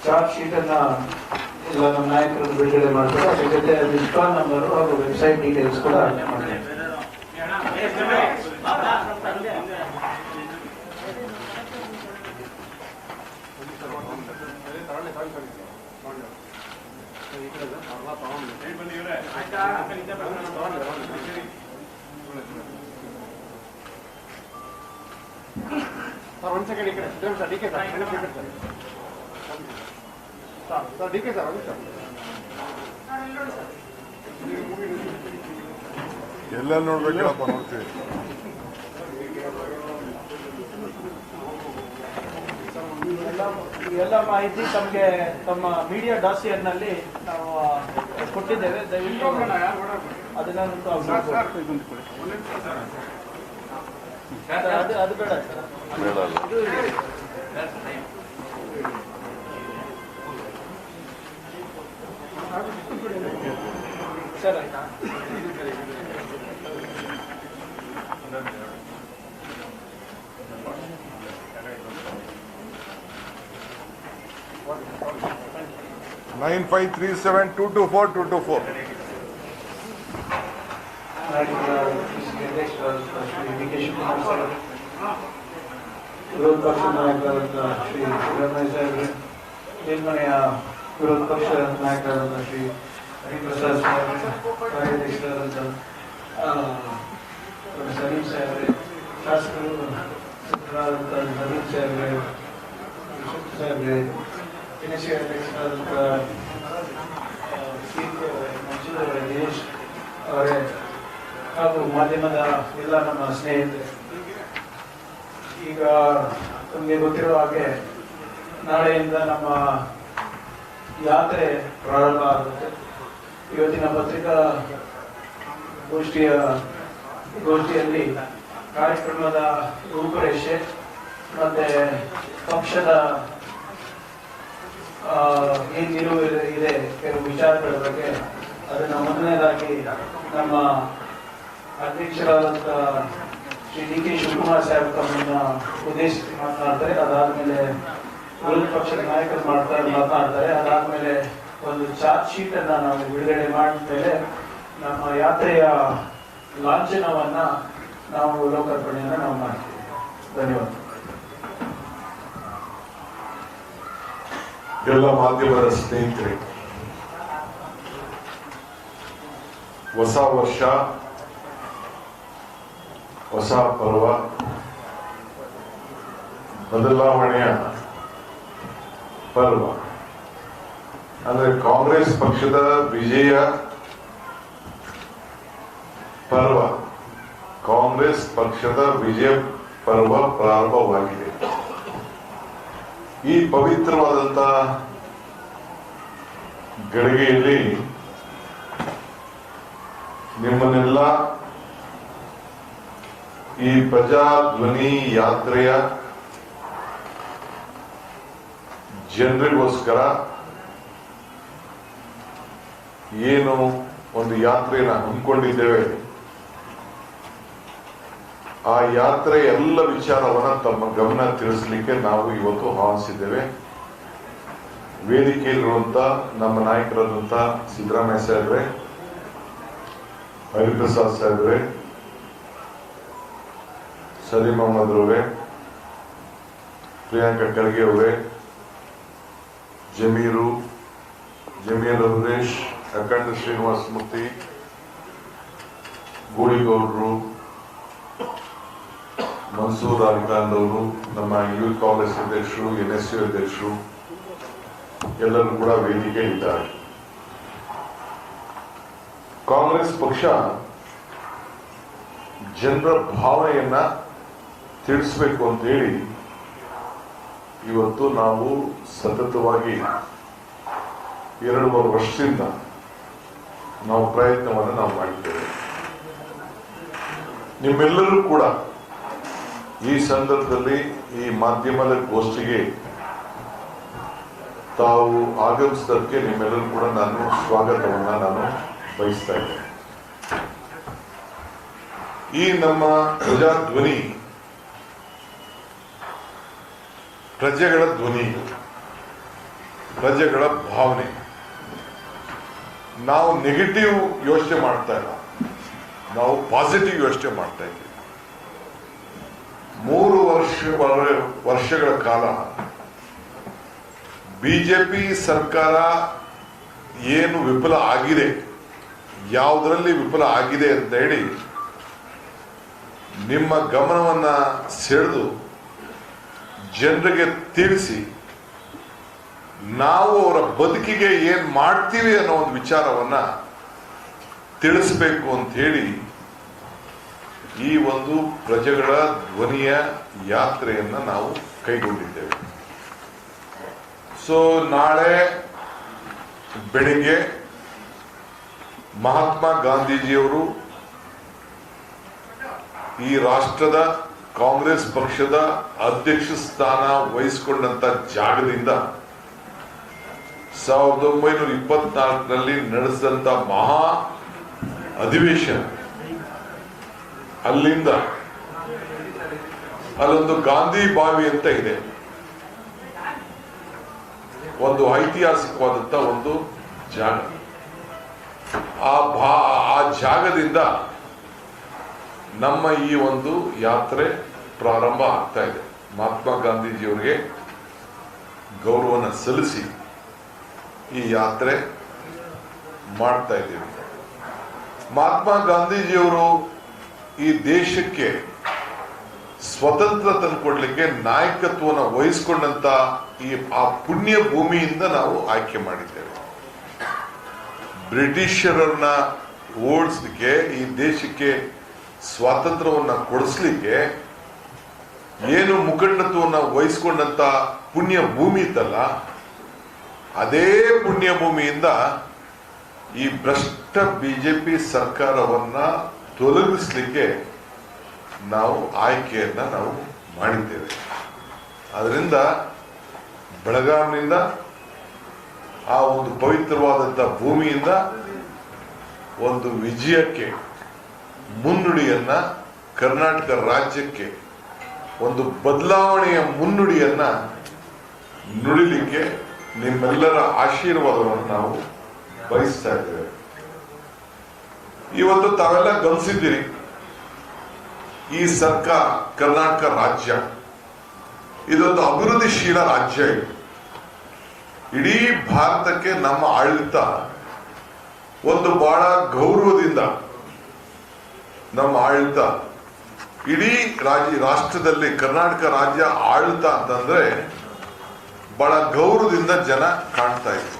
Charge sheet ಅನ್ನ ಎಲ್ಲ ನಮ್ಮ ನಾಯಕರನ್ನು ಬಿಡುಗಡೆ ಮಾಡ್ತಾರೆ. ಅದ್ರ ಜೊತೆ ಡಿಸ್ಕಾನ್ ನಂಬರ್ ಹಾಗೂ ವೆಬ್ಸೈಟ್ ಡೀಟೇಲ್ಸ್ ಕೂಡ ಮಾಡ್ತಾರೆ. ಒಂದು ಸೆಕೆಂಡ್ ಈ ಕಡೆ sir D K sir sir D K sir ಒಂದು ಸರ್ ಎಲ್ಲ ನೋಡ್ಬೇಕಪ್ಪ ನೋಡ್ತೀವಿ. ಎಲ್ಲ ಮಾಹಿತಿ ತಮಗೆ ತಮ್ಮ ಮೀಡಿಯಾ ಡಾಸಿಯರ್ನಲ್ಲಿ ನಾವು ಕೊಟ್ಟಿದ್ದೇವೆ. ದಯವಿಟ್ಟು ಅದನ್ನ ಅದು ಬೇಡ ಸರ್. ಆಯ್ತಾ 9537224224. ವಿರೋಧ ಪಕ್ಷ ನಾಯಕರಾದ ಶ್ರೀ ಸಿದ್ದರಾಮಯ್ಯ ಸಾಹೇಬ್ರೆ, ಮೇಲ್ಮನೆಯ ವಿರೋಧ ಪಕ್ಷ ನಾಯಕರಾದ ಶ್ರೀ ಹರಿಪ್ರಸಾದ್ ಸಾಹೇಬ್ರೆ, ಕಾರ್ಯಾಧ್ಯಕ್ಷರಾದ ಸಲೀಂ ಸಾಹೇಬ್ರೆ, ಶಾಸಕರು ನವೀನ್ ಸಾಹೇಬ್ರೆ, ವಿಶ್ವತ್ ಸಾಹೇಬ್ರೆ, ದಿನೇಶ್ ಅಧ್ಯಕ್ಷರಾದಂಥ ಮಂಜೂರ್ ಅವರೇ, ದಿನೇಶ್ ಅವರೇ ಹಾಗೂ ಮಾಧ್ಯಮದ ಎಲ್ಲ ನಮ್ಮ ಸ್ನೇಹಿತರೆ, ಈಗ ತಮಗೆ ಗೊತ್ತಿರುವ ಹಾಗೆ ನಾಳೆಯಿಂದ ನಮ್ಮ ಯಾತ್ರೆ ಪ್ರಾರಂಭ ಆಗುತ್ತೆ. ಇವತ್ತಿನ ಪತ್ರಿಕಾ ಗೋಷ್ಠಿಯಲ್ಲಿ ಕಾರ್ಯಕ್ರಮದ ರೂಪುರೇಷೆ ಮತ್ತೆ ಪಕ್ಷದ ಏನು ನಿಲುವು ಇದೆ ಕೆಲವು ವಿಚಾರಗಳ ಬಗ್ಗೆ ಅದನ್ನು ಮೊದಲನೇದಾಗಿ ನಮ್ಮ ಅಧ್ಯಕ್ಷರಾದಂಥ ಶ್ರೀ ಡಿ ಕೆ ಶಿವಕುಮಾರ್ ಸಾಹೇಬ್ ತಮ್ಮನ್ನ ಉದ್ದೇಶಿಸಿ ಮಾತನಾಡ್ತಾರೆ. ಅದಾದ್ಮೇಲೆ ವಿರೋಧ ಪಕ್ಷದ ನಾಯಕರು ಮಾತನಾಡ್ತಾರೆ. ಅದಾದ್ಮೇಲೆ ಒಂದು ಚಾರ್ಜ್ ಶೀಟ್ ಅನ್ನ ನಾವು ಬಿಡುಗಡೆ ಮಾಡಿದ್ಮೇಲೆ ನಮ್ಮ ಯಾತ್ರೆಯ ಲಾಂಛನವನ್ನ ನಾವು ಲೋಕಾರ್ಪಣೆಯನ್ನ ನಾವು ಮಾಡ್ತೀವಿ. ಧನ್ಯವಾದ. ಎಲ್ಲ ಮಾಧ್ಯಮದ ಸ್ನೇಹಿತರೆ, ಹೊಸ ವರ್ಷ, ಹೊಸ ಪರ್ವ, ಬದಲಾವಣೆಯ ಪರ್ವ. ಅಂದ್ರೆ ಕಾಂಗ್ರೆಸ್ ಪಕ್ಷದ ವಿಜಯ ಪರ್ವ, ಕಾಂಗ್ರೆಸ್ ಪಕ್ಷದ ವಿಜಯ ಪರ್ವ ಪ್ರಾರಂಭವಾಗಿದೆ. ಈ ಪವಿತ್ರವಾದಂತ ಗಳಿಗೆಯಲ್ಲಿ ನಿಮ್ಮನ್ನೆಲ್ಲ ಈ ಪ್ರಜಾಧ್ವನಿ ಯಾತ್ರೆಯ ಜನರಿಗೋಸ್ಕರ ಏನು ಒಂದು ಯಾತ್ರೆಯನ್ನು ಹಮ್ಮಿಕೊಂಡಿದ್ದೇವೆ, ಆ ಯಾತ್ರೆ ಎಲ್ಲ ವಿಚಾರವನ್ನ ತಮ್ಮ ಗಮನ ತಿಳಿಸಲಿಕ್ಕೆ ನಾವು ಇವತ್ತು ಆಹ್ವಾನಿಸಿದ್ದೇವೆ. ವೇದಿಕೆಯಲ್ಲಿರುವಂತ ನಮ್ಮ ನಾಯಕರಾದಂತ ಸಿದ್ದರಾಮಯ್ಯ ಸಾಹೇಬ್ರೆ, ಹರಿಪ್ರಸಾದ್ ಸಾಹೇಬ್ರೆ, ಸಲೀಂ ಅಹಮದ್ ಅವರೇ, ಪ್ರಿಯಾಂಕಾ ಖರ್ಗೆ ಅವರೇ, ಜಮೀರ್ ಅಮರೇಶ್, ಅಖಂಡ ಶ್ರೀನಿವಾಸ ಮೂರ್ತಿ, ಗೂಳಿಗೌಡರು, ಮನ್ಸೂರ್ ಅಲಿಖಾನ್ ಅವರು, ನಮ್ಮ ಯೂತ್ ಕಾಂಗ್ರೆಸ್ ಅಧ್ಯಕ್ಷರು, NSU ಅಧ್ಯಕ್ಷರು ಎಲ್ಲರೂ ಕೂಡ ವೇದಿಕೆ ಇದ್ದಾರೆ. ಕಾಂಗ್ರೆಸ್ ಪಕ್ಷ ಜನರ ಭಾವನೆಯನ್ನ ತಿಳಿಸಬೇಕು ಅಂತ ಹೇಳಿ ಇವತ್ತು ನಾವು ಸತತವಾಗಿ 2-3 ವರ್ಷದಿಂದ ನಾವು ಪ್ರಯತ್ನವನ್ನು ನಾವು ಮಾಡಿದ್ದೇವೆ. ನಿಮ್ಮೆಲ್ಲರೂ ಕೂಡ ಈ ಸಂದರ್ಭದಲ್ಲಿ ಈ ಮಾಧ್ಯಮದ ಗೋಷ್ಠಿಗೆ ತಾವು ಆಗಮಿಸಿದ್ದಕ್ಕೆ ನಿಮ್ಮೆಲ್ಲರೂ ಕೂಡ ನಾನು ಸ್ವಾಗತವನ್ನ ನಾನು ಬಯಸ್ತಾ ಇದ್ದೇನೆ. ಈ ನಮ್ಮ ಪ್ರಜಾಧ್ವನಿ ಪ್ರಜೆಗಳ ಧ್ವನಿ. ಪ್ರಜೆಗಳ ಭಾವನೆ. ನಾವು ನೆಗೆಟಿವ್ ಯೋಚನೆ ಮಾಡ್ತಾ ಇಲ್ಲ, ನಾವು ಪಾಸಿಟಿವ್ ಯೋಚನೆ ಮಾಡ್ತಾ ಇದ್ದೀವಿ. 3 ವರ್ಷಗಳ ಕಾಲ ಬಿಜೆಪಿ ಸರ್ಕಾರ ಏನು ವಿಫಲ ಆಗಿದೆ, ಯಾವುದರಲ್ಲಿ ವಿಫಲ ಆಗಿದೆ ಅಂತ ಹೇಳಿ ನಿಮ್ಮ ಗಮನವನ್ನ ಸೆಳೆದು ಜನರಿಗೆ ತಿಳಿಸಿ ನಾವು ಅವರ ಬದುಕಿಗೆ ಏನ್ ಮಾಡ್ತೀವಿ ಅನ್ನೋ ಒಂದು ವಿಚಾರವನ್ನ ತಿಳಿಸ್ಬೇಕು ಅಂತ ಹೇಳಿ ಈ ಒಂದು ಪ್ರಜೆಗಳ ಧ್ವನಿಯ ಯಾತ್ರೆಯನ್ನ ನಾವು ಕೈಗೊಂಡಿದ್ದೇವೆ. ಸೊ ನಾಳೆ ಬೆಳಿಗ್ಗೆ ಮಹಾತ್ಮ ಗಾಂಧೀಜಿಯವರು ಈ ರಾಷ್ಟ್ರದ ಕಾಂಗ್ರೆಸ್ ಪಕ್ಷದ ಅಧ್ಯಕ್ಷ ಸ್ಥಾನ ವಹಿಸಿಕೊಂಡಂತ ಜಾಗದಿಂದ 1924ರಲ್ಲಿ ನಡೆಸಿದಂತ ಮಹಾ ಅಧಿವೇಶನ, ಅಲ್ಲಿಂದ ಅಲ್ಲೊಂದು ಗಾಂಧಿ ಬಾವಿ ಅಂತ ಇದೆ, ಒಂದು ಐತಿಹಾಸಿಕವಾದಂತ ಒಂದು ಜಾಗ. ಆ ಜಾಗದಿಂದ ನಮ್ಮ ಈ ಒಂದು ಯಾತ್ರೆ ಪ್ರಾರಂಭ ಆಗ್ತಾ ಇದೆ. ಮಹಾತ್ಮ ಗಾಂಧೀಜಿಯವರಿಗೆ ಗೌರವನ ಸಲ್ಲಿಸಿ ಈ ಯಾತ್ರೆ ಮಾಡ್ತಾ ಇದ್ದೀವಿ. ಮಹಾತ್ಮ ಗಾಂಧೀಜಿಯವರು ಈ ದೇಶಕ್ಕೆ ಸ್ವತಂತ್ರ ತಂದುಕೊಡ್ಲಿಕ್ಕೆ ನಾಯಕತ್ವವನ್ನು ವಹಿಸಿಕೊಂಡಂತ ಆ ಪುಣ್ಯ ಭೂಮಿಯಿಂದ ನಾವು ಆಯ್ಕೆ ಮಾಡಿದ್ದೇವೆ. ಬ್ರಿಟಿಷರನ್ನ ಓಡಿಸ್ಲಿಕ್ಕೆ, ಈ ದೇಶಕ್ಕೆ ಸ್ವಾತಂತ್ರ್ಯವನ್ನ ಕೊಡಿಸ್ಲಿಕ್ಕೆ ಏನು ಮುಖಂಡತ್ವವನ್ನು ವಹಿಸಿಕೊಂಡಂತ ಪುಣ್ಯ ಭೂಮಿ ಇತ್ತಲ್ಲ, ಅದೇ ಪುಣ್ಯ ಭೂಮಿಯಿಂದ ಈ ಭ್ರಷ್ಟ ಬಿಜೆಪಿ ಸರ್ಕಾರವನ್ನ ತೊಲಗಿಸ್ಲಿಕ್ಕೆ ನಾವು ಆಯ್ಕೆಯನ್ನ ನಾವು ಮಾಡಿದ್ದೇವೆ. ಅದರಿಂದ ಬೆಳಗಾವಿನಿಂದ ಆ ಒಂದು ಪವಿತ್ರವಾದಂಥ ಭೂಮಿಯಿಂದ ಒಂದು ವಿಜಯಕ್ಕೆ, ಮುನ್ನುಡಿಯನ್ನ, ಕರ್ನಾಟಕ ರಾಜ್ಯಕ್ಕೆ ಒಂದು ಬದಲಾವಣೆಯ ಮುನ್ನುಡಿಯನ್ನ ನುಡಿಲಿಕ್ಕೆ ನಿಮ್ಮೆಲ್ಲರ ಆಶೀರ್ವಾದವನ್ನು ನಾವು ಬಯಸ್ತಾ ಇದ್ದೇವೆ. ಇವತ್ತು ತಾವೆಲ್ಲ ಗಮನಿಸಿದ್ದೀರಿ, ಈ ಸರ್ಕಾರ, ಕರ್ನಾಟಕ ರಾಜ್ಯ ಇದೊಂದು ಅಭಿವೃದ್ಧಿಶೀಲ ರಾಜ್ಯ. ಇದು ಇಡೀ ಭಾರತಕ್ಕೆ ನಮ್ಮ ಆಡಳಿತ ಒಂದು ಬಹಳ ಗೌರವದಿಂದ, ನಮ್ಮ ಆಡಳಿತ ಇಡೀ ರಾಷ್ಟ್ರದಲ್ಲಿ ಕರ್ನಾಟಕ ರಾಜ್ಯ ಆಡಳಿತ ಅಂತಂದ್ರೆ ಬಹಳ ಗೌರವದಿಂದ ಜನ ಕಾಣ್ತಾ ಇದ್ರು.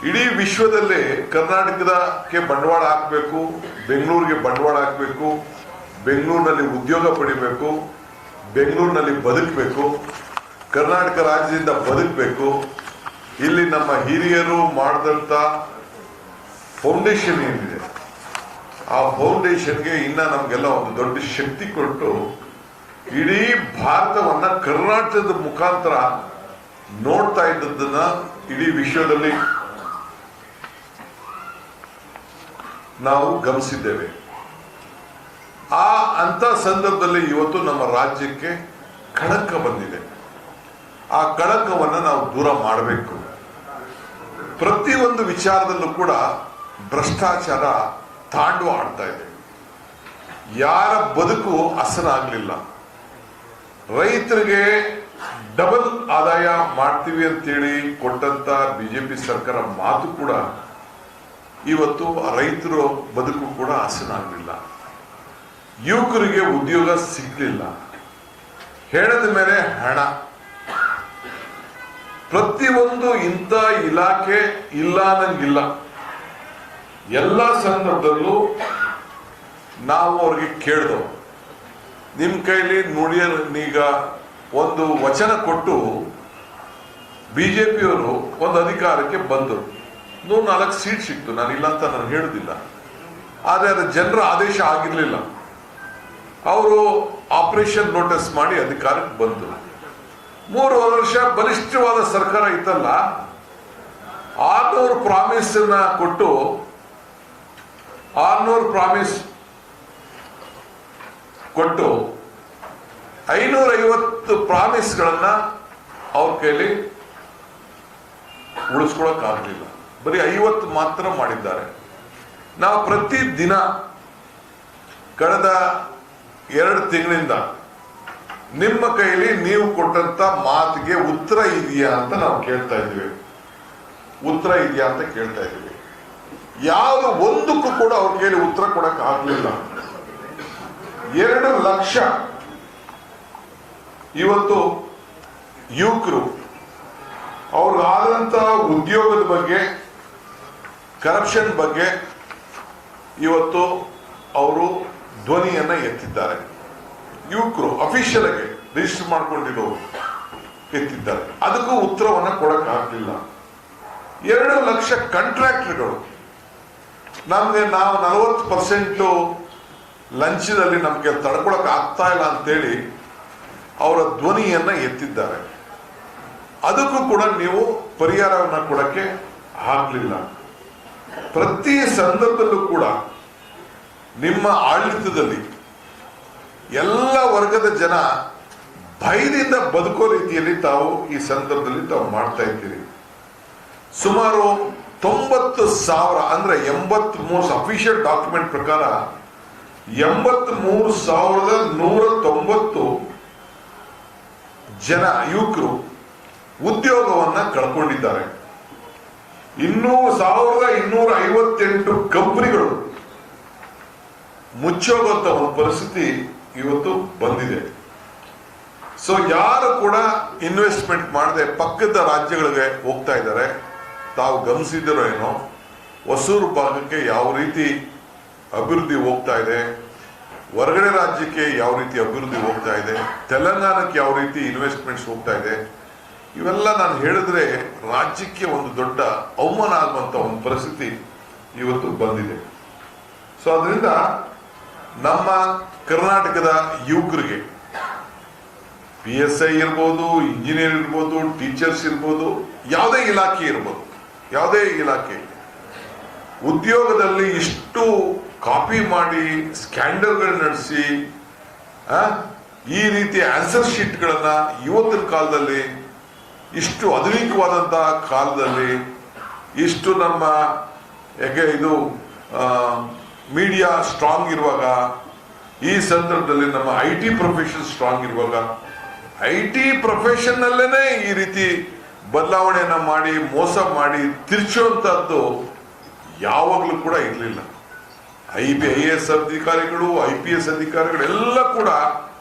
ಇಡೀ ವಿಶ್ವದಲ್ಲಿ ಕರ್ನಾಟಕದಕ್ಕೆ ಬಂಡವಾಳ ಹಾಕಬೇಕು, ಬೆಂಗಳೂರಿಗೆ ಬಂಡವಾಳ ಹಾಕಬೇಕು, ಬೆಂಗಳೂರಿನಲ್ಲಿ ಉದ್ಯೋಗ ಪಡಿಬೇಕು, ಬೆಂಗಳೂರಿನಲ್ಲಿ ಬದುಕಬೇಕು, ಕರ್ನಾಟಕ ರಾಜ್ಯದಿಂದ ಬದುಕಬೇಕು. ಇಲ್ಲಿ ನಮ್ಮ ಹಿರಿಯರು ಮಾಡಿದಂತ ಫೌಂಡೇಶನ್ ಏನಿದೆ, ಆ ಫೌಂಡೇಶನ್ಗೆ ಇನ್ನ ನಮ್ಗೆಲ್ಲ ಒಂದು ದೊಡ್ಡ ಶಕ್ತಿ ಕೊಟ್ಟು ಇಡೀ ಭಾರತವನ್ನ ಕರ್ನಾಟಕದ ಮುಖಾಂತರ ನೋಡ್ತಾ ಇದ್ದದನ್ನ ಇಡೀ ವಿಶ್ವದಲ್ಲಿ ನಾವು ಗಮನಿಸಿದ್ದೇವೆ. ಅಂತ ಸಂದರ್ಭದಲ್ಲಿ ಇವತ್ತು ನಮ್ಮ ರಾಜ್ಯಕ್ಕೆ ಕಳಂಕ ಬಂದಿದೆ. ಆ ಕಳಂಕವನ್ನು ನಾವು ದೂರ ಮಾಡಬೇಕು. ಪ್ರತಿಯೊಂದು ವಿಚಾರದಲ್ಲೂ ಕೂಡ ಭ್ರಷ್ಟಾಚಾರ ತಾಂಡು ಆಡ್ತಾ ಇದೆ. ಯಾರ ಬದುಕು ಹಸನಾಗ್ಲಿಲ್ಲ. ರೈತರಿಗೆ ಡಬಲ್ ಆದಾಯ ಮಾಡ್ತೀವಿ ಅಂತೇಳಿ ಕೊಟ್ಟಂತ ಬಿಜೆಪಿ ಸರ್ಕಾರ ಮಾತು ಕೂಡ ಇವತ್ತು ರೈತರ ಬದುಕು ಕೂಡ ಹಸನಾಗ್ಲಿಲ್ಲ. ಯುವಕರಿಗೆ ಉದ್ಯೋಗ ಸಿಗ್ಲಿಲ್ಲ. ಹೆಣದ ಮೇಲೆ ಹಣ. ಪ್ರತಿಯೊಂದು ಇಂಥ ಇಲಾಖೆ ಇಲ್ಲ ಅನ್ನಂಗಿಲ್ಲ. ಎಲ್ಲ ಸಂದರ್ಭದಲ್ಲೂ ನಾವು ಅವ್ರಿಗೆ ಕೇಳಿದವು, ನಿಮ್ ಕೈಲಿ ಈಗ ಒಂದು ವಚನ ಕೊಟ್ಟು ಬಿಜೆಪಿಯವರು ಒಂದು ಅಧಿಕಾರಕ್ಕೆ ಬಂದರು. 104 ಸೀಟ್ ಸಿಕ್ತು. ನಾನು ಇಲ್ಲ ಅಂತ ನಾನು ಹೇಳುದಿಲ್ಲ. ಆದರೆ ಅದು ಜನರ ಆದೇಶ ಆಗಿರ್ಲಿಲ್ಲ. ಅವರು ಆಪರೇಷನ್ ನೋಟಿಸ್ ಮಾಡಿ ಅಧಿಕಾರಕ್ಕೆ ಬಂದರು. 3 ವರ್ಷ ಬಲಿಷ್ಠವಾದ ಸರ್ಕಾರ ಇತ್ತಲ್ಲ, 600 ಪ್ರಾಮಿಸ್ ಕೊಟ್ಟು 600 ಪ್ರಾಮಿಸ್ ಕೊಟ್ಟು 550 ಪ್ರಾಮಿಸ್ಗಳನ್ನ ಅವ್ರ ಕೈಲಿ ಉಳಿಸ್ಕೊಳಕ್ ಆಗಲಿಲ್ಲ. ಬರೀ 50 ಮಾತ್ರ ಮಾಡಿದ್ದಾರೆ. ನಾವು ಪ್ರತಿ ದಿನ ಕಳೆದ 2 ತಿಂಗಳಿಂದ ನಿಮ್ಮ ಕೈಲಿ ನೀವು ಕೊಟ್ಟಂತ ಮಾತಿಗೆ ಉತ್ತರ ಇದೆಯಾ ಅಂತ ನಾವು ಕೇಳ್ತಾ ಇದ್ದೀವಿ. ಉತ್ತರ ಇದೆಯಾ ಅಂತ ಕೇಳ್ತಾ ಇದ್ದೀವಿ. ಯಾವುದು ಒಂದಕ್ಕೂ ಕೂಡ ಅವ್ರ ಕೈಲಿ ಉತ್ತರ ಕೊಡಕ್ ಆಗ್ಲಿಲ್ಲ. 2 ಲಕ್ಷ ಇವತ್ತು ಯುವಕರು ಅವ್ರಿಗಾದಂತ ಉದ್ಯೋಗದ ಬಗ್ಗೆ, ಕರಪ್ಷನ್ ಬಗ್ಗೆ ಇವತ್ತು ಅವರು ಧ್ವನಿಯನ್ನ ಎತ್ತಿದ್ದಾರೆ. ಯುವಕರು ಅಫಿಷಿಯಲ್ ಆಗಿ ರಿಜಿಸ್ಟರ್ ಮಾಡ್ಕೊಂಡಿರೋರು ಎತ್ತಿದ್ದಾರೆ. ಅದಕ್ಕೂ ಉತ್ತರವನ್ನ ಕೊಡಕ್ ಆಗ್ಲಿಲ್ಲ. 2 ಲಕ್ಷ ಕಾಂಟ್ರಾಕ್ಟರ್ಗಳು ನಮ್ಗೆ ನಾವು 40% ಲಂಚದಲ್ಲಿ ನಮ್ಗೆ ತಡ್ಕೊಳಕ್ ಆಗ್ತಾ ಇಲ್ಲ ಅಂತೇಳಿ ಅವರ ಧ್ವನಿಯನ್ನ ಎತ್ತಿದ್ದಾರೆ. ಅದಕ್ಕೂ ಕೂಡ ನೀವು ಪರಿಹಾರವನ್ನ ಕೊಡಕ್ಕೆ ಆಗ್ಲಿಲ್ಲ. ಪ್ರತಿ ಸಂದರ್ಭದಲ್ಲೂ ಕೂಡ ನಿಮ್ಮ ಆಡಳಿತದಲ್ಲಿ ಎಲ್ಲ ವರ್ಗದ ಜನ ಭಯದಿಂದ ಬದುಕೋ ರೀತಿಯಲ್ಲಿ ತಾವು ಈ ಸಂದರ್ಭದಲ್ಲಿ ತಾವು ಮಾಡ್ತಾ ಇದ್ದೀರಿ. ಸುಮಾರು 90,000 ಅಂದ್ರೆ 83 ಅಫಿಷಿಯಲ್ ಡಾಕ್ಯುಮೆಂಟ್ ಪ್ರಕಾರ 83,190 ಜನ ಯುವಕರು ಉದ್ಯೋಗವನ್ನ ಕಳ್ಕೊಂಡಿದ್ದಾರೆ. 1,258 ಕಂಪನಿಗಳು ಮುಚ್ಚೋಗುವಂತ ಒಂದು ಪರಿಸ್ಥಿತಿ ಇವತ್ತು ಬಂದಿದೆ. ಸೊ ಯಾರು ಕೂಡ ಇನ್ವೆಸ್ಟ್ಮೆಂಟ್ ಮಾಡದೆ ಪಕ್ಕದ ರಾಜ್ಯಗಳಿಗೆ ಹೋಗ್ತಾ ಇದ್ದಾರೆ. ತಾವು ಗಮನಿಸಿದಿರೋ ಏನೋ, ಹೊಸೂರು ಭಾಗಕ್ಕೆ ಯಾವ ರೀತಿ ಅಭಿವೃದ್ಧಿ ಹೋಗ್ತಾ ಇದೆ, ಹೊರಗಡೆ ರಾಜ್ಯಕ್ಕೆ ಯಾವ ರೀತಿ ಅಭಿವೃದ್ಧಿ ಹೋಗ್ತಾ ಇದೆ, ತೆಲಂಗಾಣಕ್ಕೆ ಯಾವ ರೀತಿ ಇನ್ವೆಸ್ಟ್ಮೆಂಟ್ಸ್ ಹೋಗ್ತಾ ಇದೆ, ಇವೆಲ್ಲ ನಾನು ಹೇಳಿದ್ರೆ ರಾಜ್ಯಕ್ಕೆ ಒಂದು ದೊಡ್ಡ ಅವಮಾನ ಆಗುವಂತ ಒಂದು ಪರಿಸ್ಥಿತಿ ಇವತ್ತು ಬಂದಿದೆ. ಸೊ ಅದರಿಂದ ನಮ್ಮ ಕರ್ನಾಟಕದ ಯುವಕರಿಗೆ PSI ಇರ್ಬೋದು, ಇಂಜಿನಿಯರ್ ಇರ್ಬೋದು, ಟೀಚರ್ಸ್ ಇರ್ಬೋದು, ಯಾವುದೇ ಇಲಾಖೆ ಇರ್ಬೋದು, ಯಾವುದೇ ಇಲಾಖೆ ಉದ್ಯೋಗದಲ್ಲಿ ಇಷ್ಟು ಕಾಪಿ ಮಾಡಿ ಸ್ಕ್ಯಾಂಡಲ್ಗಳು ನಡೆಸಿ ಈ ರೀತಿ ಆನ್ಸರ್ ಶೀಟ್ಗಳನ್ನ ಇವತ್ತಿನ ಕಾಲದಲ್ಲಿ, ಇಷ್ಟು ಆಧುನಿಕವಾದಂತಹ ಕಾಲದಲ್ಲಿ, ಇಷ್ಟು ನಮ್ಮ ಯಾಕೆ ಇದು ಮೀಡಿಯಾ ಸ್ಟ್ರಾಂಗ್ ಇರುವಾಗ, ಈ ಸಂದರ್ಭದಲ್ಲಿ ನಮ್ಮ IT ಪ್ರೊಫೆಷನ್ ಸ್ಟ್ರಾಂಗ್ ಇರುವಾಗ, IT ಪ್ರೊಫೆಷನ್ ನಲ್ಲೇನೆ ಈ ರೀತಿ ಬದಲಾವಣೆಯನ್ನ ಮಾಡಿ ಮೋಸ ಮಾಡಿ ತಿರ್ಚುವಂತದ್ದು ಯಾವಾಗಲೂ ಕೂಡ ಇರಲಿಲ್ಲ. IAS ಅಧಿಕಾರಿಗಳು, IPS ಅಧಿಕಾರಿಗಳು ಎಲ್ಲ ಕೂಡ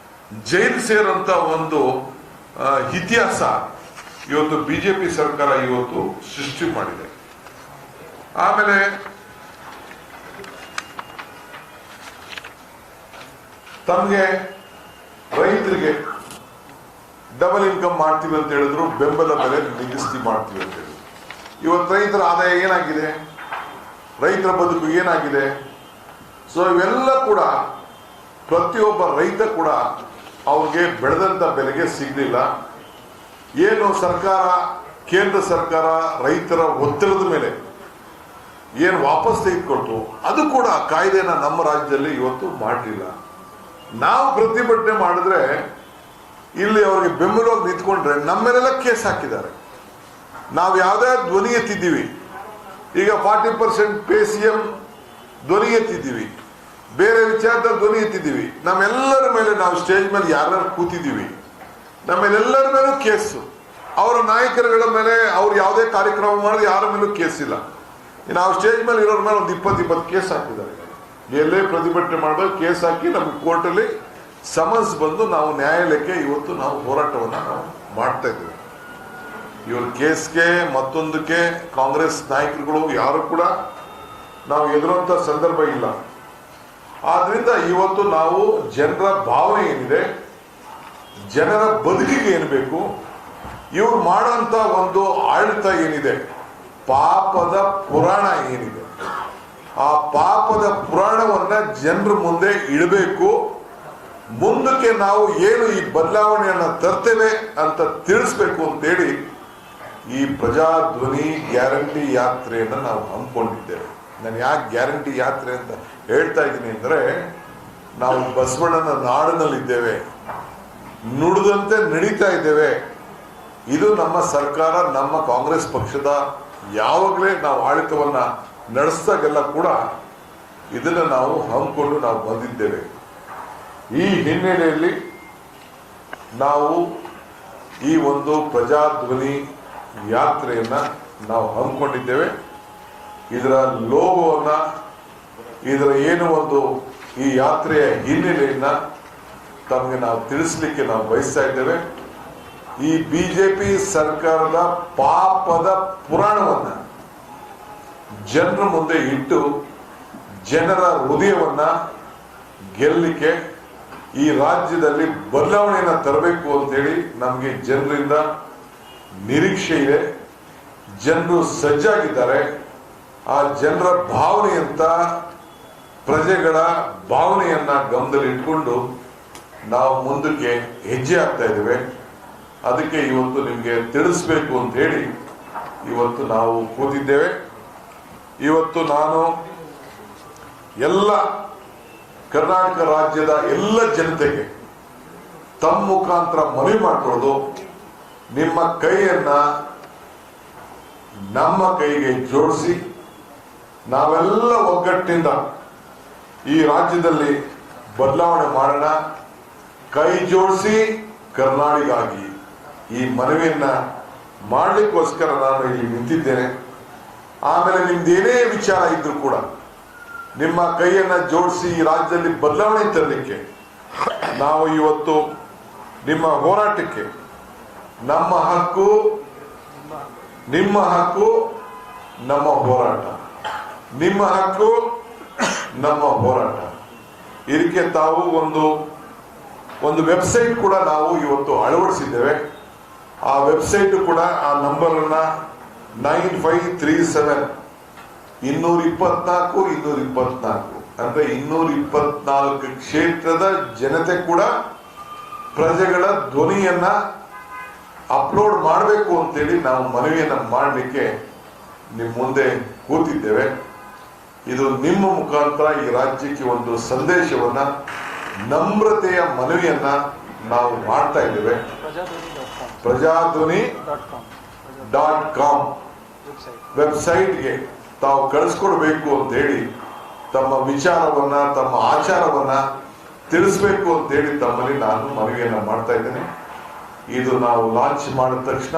ಜೈಲು ಸೇರುವಂತ ಒಂದು ಇತಿಹಾಸ ಇವತ್ತು ಬಿಜೆಪಿ ಸರ್ಕಾರ ಇವತ್ತು ಸೃಷ್ಟಿ ಮಾಡಿದೆ. ಆಮೇಲೆ ತಮಗೆ ರೈತರಿಗೆ ಡಬಲ್ ಇನ್ಕಮ್ ಮಾಡ್ತೀವಿ ಅಂತ ಹೇಳಿದ್ರು, ಬೆಂಬಲ ಬೆಲೆ ನಿಗದಿ ಮಾಡ್ತೀವಿ ಅಂತ ಹೇಳಿದ್ರು. ಇವತ್ತು ರೈತರ ಆದಾಯ ಏನಾಗಿದೆ, ರೈತರ ಬದುಕು ಏನಾಗಿದೆ? ಸೊ ಇವೆಲ್ಲ ಕೂಡ ಪ್ರತಿಯೊಬ್ಬ ರೈತ ಕೂಡ ಅವ್ರಿಗೆ ಬೆಳೆದಂತ ಬೆಲೆಗೆ ಸಿಗಲಿಲ್ಲ. ಏನು ಸರ್ಕಾರ, ಕೇಂದ್ರ ಸರ್ಕಾರ ರೈತರ ಒತ್ತಡದ ಮೇಲೆ ಏನು ವಾಪಸ್ ತೆಗೆದುಕೊಟ್ಟು, ಅದು ಕೂಡ ಕಾಯ್ದೆನ ನಮ್ಮ ರಾಜ್ಯದಲ್ಲಿ ಇವತ್ತು ಮಾಡಲಿಲ್ಲ. ನಾವು ಪ್ರತಿಭಟನೆ ಮಾಡಿದ್ರೆ ಇಲ್ಲಿ ಅವ್ರಿಗೆ ಬೆಂಬಲವಾಗಿ ನಿಂತ್ಕೊಂಡ್ರೆ ನಮ್ಮೇಲೆಲ್ಲ ಕೇಸ್ ಹಾಕಿದ್ದಾರೆ. ನಾವು ಯಾವ್ದೇ ಧ್ವನಿ ಎತ್ತಿದ್ದೀವಿ. ಈಗ 40% ಪೇ CM ಧ್ವನಿ ಎತ್ತಿದ್ದೀವಿ, ಬೇರೆ ವಿಚಾರದಲ್ಲಿ ಧ್ವನಿ ಎತ್ತಿದ್ದೀವಿ. ನಮ್ಮೆಲ್ಲರ ಮೇಲೆ, ನಾವು ಸ್ಟೇಜ್ ಮೇಲೆ ಯಾರ್ಯಾರು ಕೂತಿದ್ದೀವಿ, ನಮ್ಮೆಲ್ಲರ ಮೇಲೂ ಕೇಸು. ಅವರ ನಾಯಕರುಗಳ ಮೇಲೆ ಅವ್ರು ಯಾವುದೇ ಕಾರ್ಯಕ್ರಮ ಮಾಡಿದ್ರೆ ಯಾರ ಮೇಲೂ ಕೇಸ್ ಇಲ್ಲ. ನಾವು ಸ್ಟೇಜ್ ಮೇಲೆ ಇರೋರ ಮೇಲೆ ಒಂದು 20 ಕೇಸ್ ಹಾಕಿದ್ದಾರೆ. ಎಲ್ಲೇ ಪ್ರತಿಭಟನೆ ಮಾಡಿದಾಗ ಕೇಸ್ ಹಾಕಿ ನಮ್ಗೆ ಕೋರ್ಟಲ್ಲಿ ಸಮನ್ಸ್ ಬಂದು ನಾವು ನ್ಯಾಯಾಲಯಕ್ಕೆ ಇವತ್ತು ನಾವು ಹೋರಾಟವನ್ನ ನಾವು ಮಾಡ್ತಾ ಇದ್ದೇವೆ. ಇವ್ರ ಕೇಸ್ಗೆ ಮತ್ತೊಂದಕ್ಕೆ ಕಾಂಗ್ರೆಸ್ ನಾಯಕರುಗಳು ಯಾರು ಕೂಡ ನಾವು ಎದುರುವಂತ ಸಂದರ್ಭ ಇಲ್ಲ. ಆದ್ರಿಂದ ಇವತ್ತು ನಾವು ಜನರ ಭಾವನೆ ಏನಿದೆ, ಜನರ ಬದುಕಿಗೆ ಏನ್ ಬೇಕು, ಇವ್ರು ಮಾಡೋಂತ ಒಂದು ಆಡಳಿತ ಏನಿದೆ, ಪಾಪದ ಪುರಾಣ ಏನಿದೆ, ಆ ಪಾಪದ ಪುರಾಣವನ್ನ ಜನರ ಮುಂದೆ ಇಡಬೇಕು. ಮುಂದಕ್ಕೆ ನಾವು ಏನು ಈ ಬದಲಾವಣೆಯನ್ನ ತರ್ತೇವೆ ಅಂತ ತಿಳಿಸ್ಬೇಕು ಅಂತೇಳಿ ಈ ಪ್ರಜಾಧ್ವನಿ ಗ್ಯಾರಂಟಿ ಯಾತ್ರೆಯನ್ನ ನಾವು ಹಮ್ಮಿಕೊಂಡಿದ್ದೇವೆ. ನಾನು ಯಾಕೆ ಗ್ಯಾರಂಟಿ ಯಾತ್ರೆ ಅಂತ ಹೇಳ್ತಾ ಇದ್ದೀನಿ ಅಂದ್ರೆ, ನಾವು ಬಸವಣ್ಣನ ನಾಡಿನಲ್ಲಿದ್ದೇವೆ, ನುಡಿದಂತೆ ನಡೀತಾ ಇದ್ದೇವೆ. ಇದು ನಮ್ಮ ಸರ್ಕಾರ, ನಮ್ಮ ಕಾಂಗ್ರೆಸ್ ಪಕ್ಷದ ಯಾವಾಗಲೇ ನಾವು ಆಡಳಿತವನ್ನ ನಡೆಸಿದಾಗೆಲ್ಲ ಕೂಡ ಇದನ್ನು ನಾವು ಹಮ್ಮಿಕೊಂಡು ನಾವು ಬಂದಿದ್ದೇವೆ. ಈ ಹಿನ್ನೆಲೆಯಲ್ಲಿ ನಾವು ಈ ಒಂದು ಪ್ರಜಾಧ್ವನಿ ಯಾತ್ರೆಯನ್ನ ನಾವು ಹಮ್ಮಿಕೊಂಡಿದ್ದೇವೆ. ಇದರ ಲೋಗೋವನ್ನ, ಇದರ ಏನು ಒಂದು ಈ ಯಾತ್ರೆಯ ಹಿನ್ನೆಲೆಯನ್ನ ತಮಗೆ ನಾವು ತಿಳಿಸ್ಲಿಕ್ಕೆ ನಾವು ಬಯಸ್ತಾ ಇದ್ದೇವೆ. ಈ ಬಿಜೆಪಿ ಸರ್ಕಾರದ ಪಾಪದ ಪುರಾಣವನ್ನ ಜನರ ಮುಂದೆ ಇಟ್ಟು ಜನರ ಹೃದಯವನ್ನ ಗೆಲ್ಲಲಿಕ್ಕೆ, ಈ ರಾಜ್ಯದಲ್ಲಿ ಬದಲಾವಣೆಯನ್ನ ತರಬೇಕು ಅಂತೇಳಿ ನಮಗೆ ಜನರಿಂದ ನಿರೀಕ್ಷೆ ಇದೆ. ಜನರು ಸಜ್ಜಾಗಿದ್ದಾರೆ. ಆ ಜನರ ಭಾವನೆಯಂತ ಪ್ರಜೆಗಳ ಭಾವನೆಯನ್ನ ಗಮನದಲ್ಲಿ ಇಟ್ಕೊಂಡು ನಾವು ಮುಂದಕ್ಕೆ ಹೆಜ್ಜೆ ಆಗ್ತಾ ಇದ್ದೇವೆ. ಅದಕ್ಕೆ ಇವತ್ತು ನಿಮಗೆ ತಿಳಿಸ್ಬೇಕು ಅಂತ ಹೇಳಿ ಇವತ್ತು ನಾವು ಕೂತಿದ್ದೇವೆ. ಇವತ್ತು ನಾನು ಎಲ್ಲ ಕರ್ನಾಟಕ ರಾಜ್ಯದ ಎಲ್ಲ ಜನತೆಗೆ ತಮ್ಮ ಮುಖಾಂತರ ಮನವಿ ಮಾಡಿಕೊಳ್ಳೋದು, ನಿಮ್ಮ ಕೈಯನ್ನ ನಮ್ಮ ಕೈಗೆ ಜೋಡಿಸಿ ನಾವೆಲ್ಲ ಒಗ್ಗಟ್ಟಿನಿಂದ ಈ ರಾಜ್ಯದಲ್ಲಿ ಬದಲಾವಣೆ ಮಾಡೋಣ. ಕೈ ಜೋಡಿಸಿ ಕರ್ನಾಡಿಗಾಗಿ ಈ ಮನವಿಯನ್ನ ಮಾಡಲಿಕ್ಕೋಸ್ಕರ ನಾನು ಇಲ್ಲಿ ನಿಂತಿದ್ದೇನೆ. ಆಮೇಲೆ ನಿಮ್ದೇನೇ ವಿಚಾರ ಇದ್ರೂ ಕೂಡ ನಿಮ್ಮ ಕೈಯನ್ನ ಜೋಡಿಸಿ ಈ ರಾಜ್ಯದಲ್ಲಿ ಬದಲಾವಣೆ ತರಲಿಕ್ಕೆ ನಾವು ಇವತ್ತು ನಿಮ್ಮ ಹೋರಾಟಕ್ಕೆ, ನಮ್ಮ ಹಕ್ಕು ನಿಮ್ಮ ಹಕ್ಕು ನಮ್ಮ ಹೋರಾಟ, ನಿಮ್ಮ ಹಕ್ಕು ನಮ್ಮ ಹೋರಾಟ, ಇದಕ್ಕೆ ತಾವು ಒಂದು ವೆಬ್ಸೈಟ್ ಕೂಡ ನಾವು ಇವತ್ತು ಅಳವಡಿಸಿದ್ದೇವೆ. ಆ ವೆಬ್ಸೈಟ್ ಕೂಡ ಆ ನಂಬರ್ ಅನ್ನ 9537 224 ಅಂದ್ರೆ 224 ಕ್ಷೇತ್ರದ ಜನತೆ ಕೂಡ ಪ್ರಜೆಗಳ ಧ್ವನಿಯನ್ನ ಅಪ್ಲೋಡ್ ಮಾಡಬೇಕು ಅಂತೇಳಿ ನಾವು ಮನವಿಯನ್ನ ಮಾಡಲಿಕ್ಕೆ ನಿಮ್ಮ ಮುಂದೆ ಕೂತಿದ್ದೇವೆ. ಇದು ನಿಮ್ಮ ಮುಖಾಂತರ ಈ ರಾಜ್ಯಕ್ಕೆ ಒಂದು ಸಂದೇಶವನ್ನ, ನಮ್ರತೆಯ ಮನವಿಯನ್ನ ನಾವು ಮಾಡ್ತಾ ಇದ್ದೇವೆ. ಪ್ರಜಾಧ್ವನಿ.com ವೆಬ್ಸೈಟ್ಗೆ ತಾವು ಕಳಿಸ್ಕೊಡ್ಬೇಕು ಅಂತ ಹೇಳಿ, ತಮ್ಮ ವಿಚಾರವನ್ನ, ತಮ್ಮ ಆಚಾರವನ್ನ ತಿಳಿಸ್ಬೇಕು ಅಂತ ಹೇಳಿ ತಮ್ಮಲ್ಲಿ ನಾನು ಮನವಿಯನ್ನ ಮಾಡ್ತಾ ಇದ್ದೇನೆ. ಇದು ನಾವು ಲಾಂಚ್ ಮಾಡಿದ ತಕ್ಷಣ,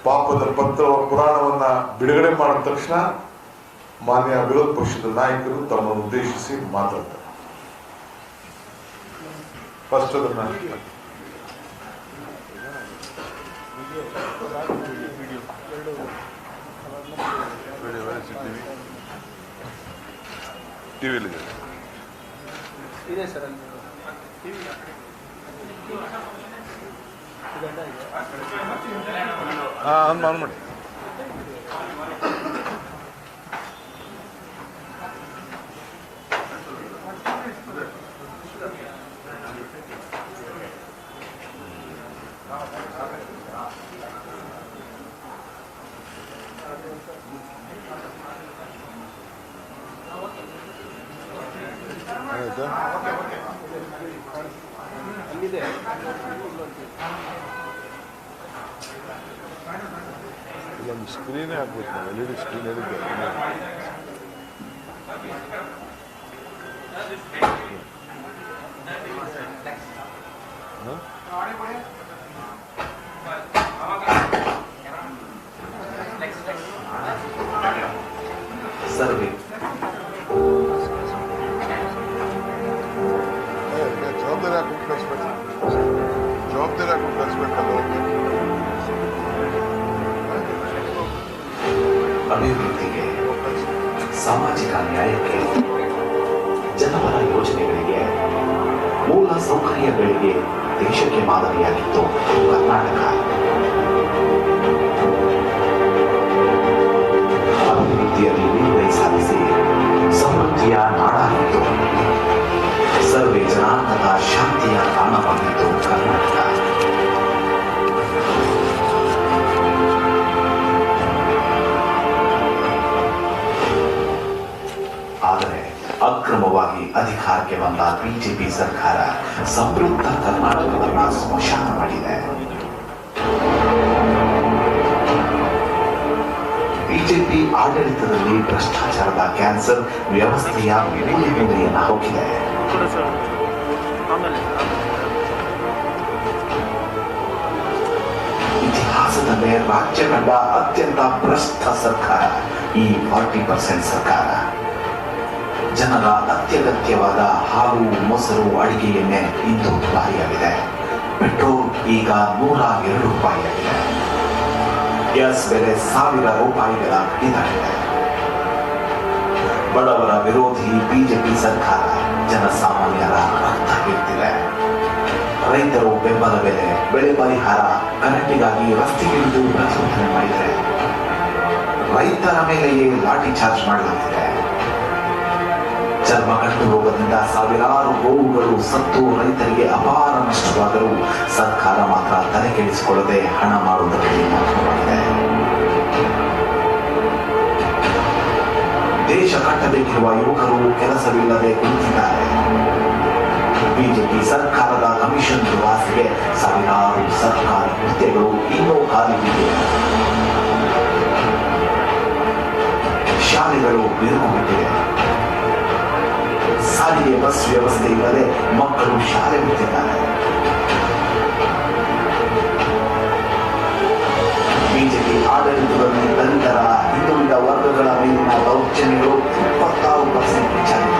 ಪಾಪದ ಪುರಾಣವನ್ನ ಬಿಡುಗಡೆ ಮಾಡಿದ ತಕ್ಷಣ ಮಾನ್ಯ ವಿರೋಧ ಪಕ್ಷದ ನಾಯಕರು ತಮ್ಮನ್ನು ಉದ್ದೇಶಿಸಿ ಮಾತಾಡ್ತಾರೆ. ಫಸ್ಟ್ ಅದನ್ನ ಟಿವಿಯಲ್ಲಿ ಇದೆ ಸರ್. ಆನ್ ಮಾಡಿ. ಅಲ್ಲಿದೆ ಇದೊಂದು ಸ್ಕ್ರೀನೇ ಹಾಕ್ಬೇಕು ನಾವು. LED ಸ್ಕ್ರೀನ್ ಹೇಳಿದ್ದೆ. ಸರ್ವೆ ಜವಾಬ್ದಾರಿ ಹಾಕೊಂಡು ಕಳಿಸ್ಬೇಕು. ಜವಾಬ್ದಾರಿ ಹಾಕೊಂಡು ಕಳಿಸ್ಬೇಕಲ್ಲ. ಅಭಿವೃದ್ಧಿಗೆ, ಸಾಮಾಜಿಕ ನ್ಯಾಯಕ್ಕೆ, ಜನಪರ ಯೋಜನೆಗಳಿಗೆ, ಮೂಲ ಸೌಕರ್ಯಗಳಿಗೆ ದೇಶಕ್ಕೆ ಮಾದರಿಯಾಗಿತ್ತು ಕರ್ನಾಟಕ. ಅಭಿವೃದ್ಧಿಯಲ್ಲಿ ವಿಜಯ ಸಾಧಿಸಿ ಸಮೃದ್ಧಿಯ ನಾಡಾಗಿತ್ತು. ಸರ್ವೇ ಜನಾಂಗದ ಶಾಂತಿಯ ತಾಣವಾಗಿತ್ತು ಕರ್ನಾಟಕ. ಆದರೆ ಅಕ್ರಮವಾಗಿ ಅಧಿಕಾರಕ್ಕೆ ಬಂದ ಬಿಜೆಪಿ ಸರ್ಕಾರ ಸಮೃದ್ಧ ಕರ್ನಾಟಕವನ್ನು ಸ್ಮಶಾನ ಮಾಡಿದೆ. ಬಿಜೆಪಿ ಆಡಳಿತದಲ್ಲಿ ಭ್ರಷ್ಟಾಚಾರದ ಕ್ಯಾನ್ಸರ್ ವ್ಯವಸ್ಥೆಯ ಮೂಲೆಯನ್ನು ಹೋಗಿದೆ. ಇತಿಹಾಸದಲ್ಲೇ ರಾಜ್ಯ ಕಂಡ ಅತ್ಯಂತ ಭ್ರಷ್ಟ ಸರ್ಕಾರ ಈ 40% ಸರ್ಕಾರ. ಜನರ ಅತ್ಯಗತ್ಯವಾದ ಹಾಲು, ಮೊಸರು, ಅಡಿಗೆ ಎಣ್ಣೆ ಇಂದು ದುಬಾರಿಯಾಗಿದೆ. ಪೆಟ್ರೋಲ್ ಈಗ 102 ರೂಪಾಯಿಯಾಗಿದೆ. ಗ್ಯಾಸ್ ಬೆಲೆ 1000 ರೂಪಾಯಿಗಳ ಹಿಡಿದಾಗಿದೆ. ಬಡವರ ವಿರೋಧಿ ಬಿಜೆಪಿ ಸರ್ಕಾರ ಜನಸಾಮಾನ್ಯರ ರಕ್ತ ಹೀರ್ತಿದೆ. ರೈತರು ಬೆಂಬಲ ಬೆಲೆ, ಬೆಳೆ ಪರಿಹಾರ, ಕರೆಂಟಿಗಾಗಿ ರಸ್ತೆಗಿಳಿದು ಪ್ರತಿಭಟನೆ ಮಾಡಿದರೆ ರೈತರ ಮೇಲೆಯೇ ಲಾಠಿ ಚಾರ್ಜ್ ಮಾಡಲಾಗಿದೆ. ಚರ್ಮ ಗಂಟು ರೋಗದಿಂದ ಸಾವಿರಾರು ಗೋವುಗಳು ಸತ್ತು ರೈತರಿಗೆ ಅಪಾರ ನಷ್ಟವಾದರೂ ಸರ್ಕಾರ ಮಾತ್ರ ತಲೆ ಕೆಡಿಸಿಕೊಳ್ಳದೆ ಹಣ ಮಾಡುವುದರಲ್ಲಿ ಮಗ್ನವಾಗಿದೆ. ದೇಶ ಕಟ್ಟಬೇಕಿರುವ ಯುವಕರು ಕೆಲಸವಿಲ್ಲದೆ ಕುಳಿತಿದ್ದಾರೆ. ಬಿಜೆಪಿ ಸರ್ಕಾರದ ಕಮಿಷನ್ ದುರಾಸೆಗೆ ಸಾವಿರಾರು ಸರ್ಕಾರಿ ಹುದ್ದೆಗಳು ಇನ್ನೂ ಖಾಲಿಯಿವೆ. ಶಾಲೆಗಳು ಬಿರುಕುಬಿಟ್ಟಿವೆ. ಸಾರಿಗೆ ಬಸ್ ವ್ಯವಸ್ಥೆ ಇಲ್ಲದೆ ಮಕ್ಕಳು ಶಾಲೆ ಬಿಟ್ಟಿದ್ದಾರೆ. ಬಿಜೆಪಿ ಆಡಳಿತದಲ್ಲಿ ದಲಿತರ, ಹಿಂದುಳಿದ ವರ್ಗಗಳ ಮೇಲಿನ ದೌರ್ಜನ್ಯಗಳು 26% ಹೆಚ್ಚಾಗಿದೆ.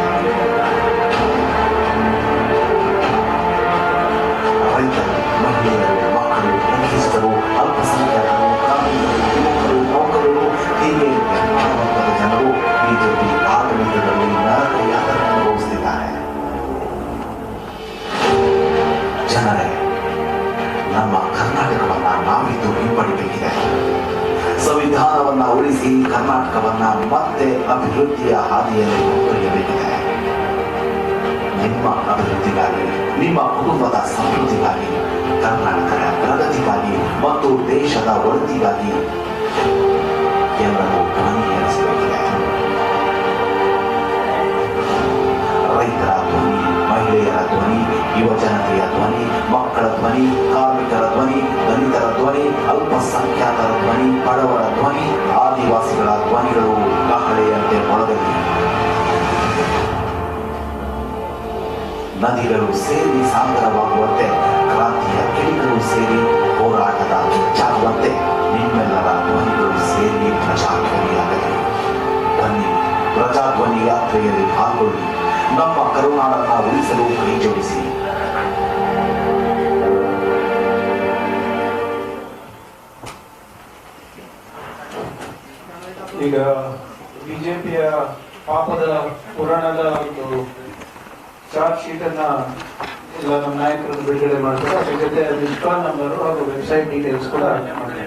ರೈತರು, ಮಹಿಳೆಯರು, ಮಕ್ಕಳು, ಗಂಡಸರು, ಅಲ್ಪಸಂಖ್ಯಾತರು, ಕಾರ್ಮಿಕರು, ಯುವಕರು, ನೌಕರರು ಹೀಗೆ ನಿರ್ಮಾಣ ವರ್ಗದ ಜನರು ಬಿಜೆಪಿ ಆಡಳಿತದಲ್ಲಿ ನರಕ ಯಾತನೆ ಅನುಭವಿಸುತ್ತಿದ್ದಾರೆ. ಜನರೇ, ನಮ್ಮ ಕರ್ನಾಟಕವನ್ನ ನಾವಿದ್ದು ಹಿಂಪಡಿಬೇಕಿದೆ. ಸಂವಿಧಾನವನ್ನ ಉಳಿಸಿ ಕರ್ನಾಟಕವನ್ನ ಮತ್ತೆ ಅಭಿವೃದ್ಧಿಯ ಹಾದಿಯಲ್ಲಿ ಮುಂದುವರಿಯಬೇಕಿದೆ. ನಿಮ್ಮ ಅಭಿವೃದ್ಧಿಗಾಗಿ, ನಿಮ್ಮ ಕುಟುಂಬದ ಸಮೃದ್ಧಿಗಾಗಿ, ಕರ್ನಾಟಕದ ಪ್ರಗತಿಗಾಗಿ ಮತ್ತು ದೇಶದ ಒಳಿತಿಗಾಗಿ ಎಲ್ಲರೂ ಧ್ವನಿ ಏರಿಸಬೇಕಿದೆ. ರೈತರ ಧ್ವನಿ, ಮಹಿಳೆಯರ ಧ್ವನಿ, ಯುವ ಜನತೆಯ ಧ್ವನಿ, ಮಕ್ಕಳ ಧ್ವನಿ, ಕಾರ್ಮಿಕರ ಧ್ವನಿ, ದಲಿತರ ಧ್ವನಿ, ಅಲ್ಪಸಂಖ್ಯಾತರ ಧ್ವನಿ, ಬಡವರ ಧ್ವನಿ, ಆದಿವಾಸಿಗಳ ಧ್ವನಿಗಳು ಕಹಳೆಯಂತೆ ಮೊಳಗಲಿ. ನದಿಗಳು ಸೇರಿ ಸಾಗರವಾಗುವಂತೆ, ಕ್ರಾಂತಿಯ ಕಿಡಿಗಳು ಸೇರಿ ಹೋರಾಟದ ಕಿಚ್ಚಾಗುವಂತೆ ನಿಮ್ಮೆಲ್ಲರ ಧ್ವನಿಗಳು ಸೇರಿ ಪ್ರಜಾಧ್ವನಿಯಾಗಲಿ. ಬನ್ನಿ, ಪ್ರಜಾಧ್ವನಿ ಯಾತ್ರೆಯಲ್ಲಿ ಪಾಲ್ಗೊಳ್ಳಿ. ನಮ್ಮ ಕರುನಾಡನ್ನ ಉಳಿಸಲು ಕೈ ಜೋಡಿಸಿ. ಈಗ ಬಿಜೆಪಿಯ ಪಾಪದ ಪುರಾಣದ ಒಂದು ಚಾರ್ಜ್ ಶೀಟ್ ಅನ್ನ ಎಲ್ಲ ನಮ್ಮ ನಾಯಕರನ್ನು ಬಿಡುಗಡೆ ಮಾಡ್ತಾರೆ. ಅದ್ರ ಜೊತೆ ಅದು ಇನ್ಸ್ಟಾಲ್ ನಂಬರ್ ಹಾಗೂ ವೆಬ್ಸೈಟ್ ಡೀಟೇಲ್ಸ್ ಕೂಡ ಮಾಡ್ತಾರೆ.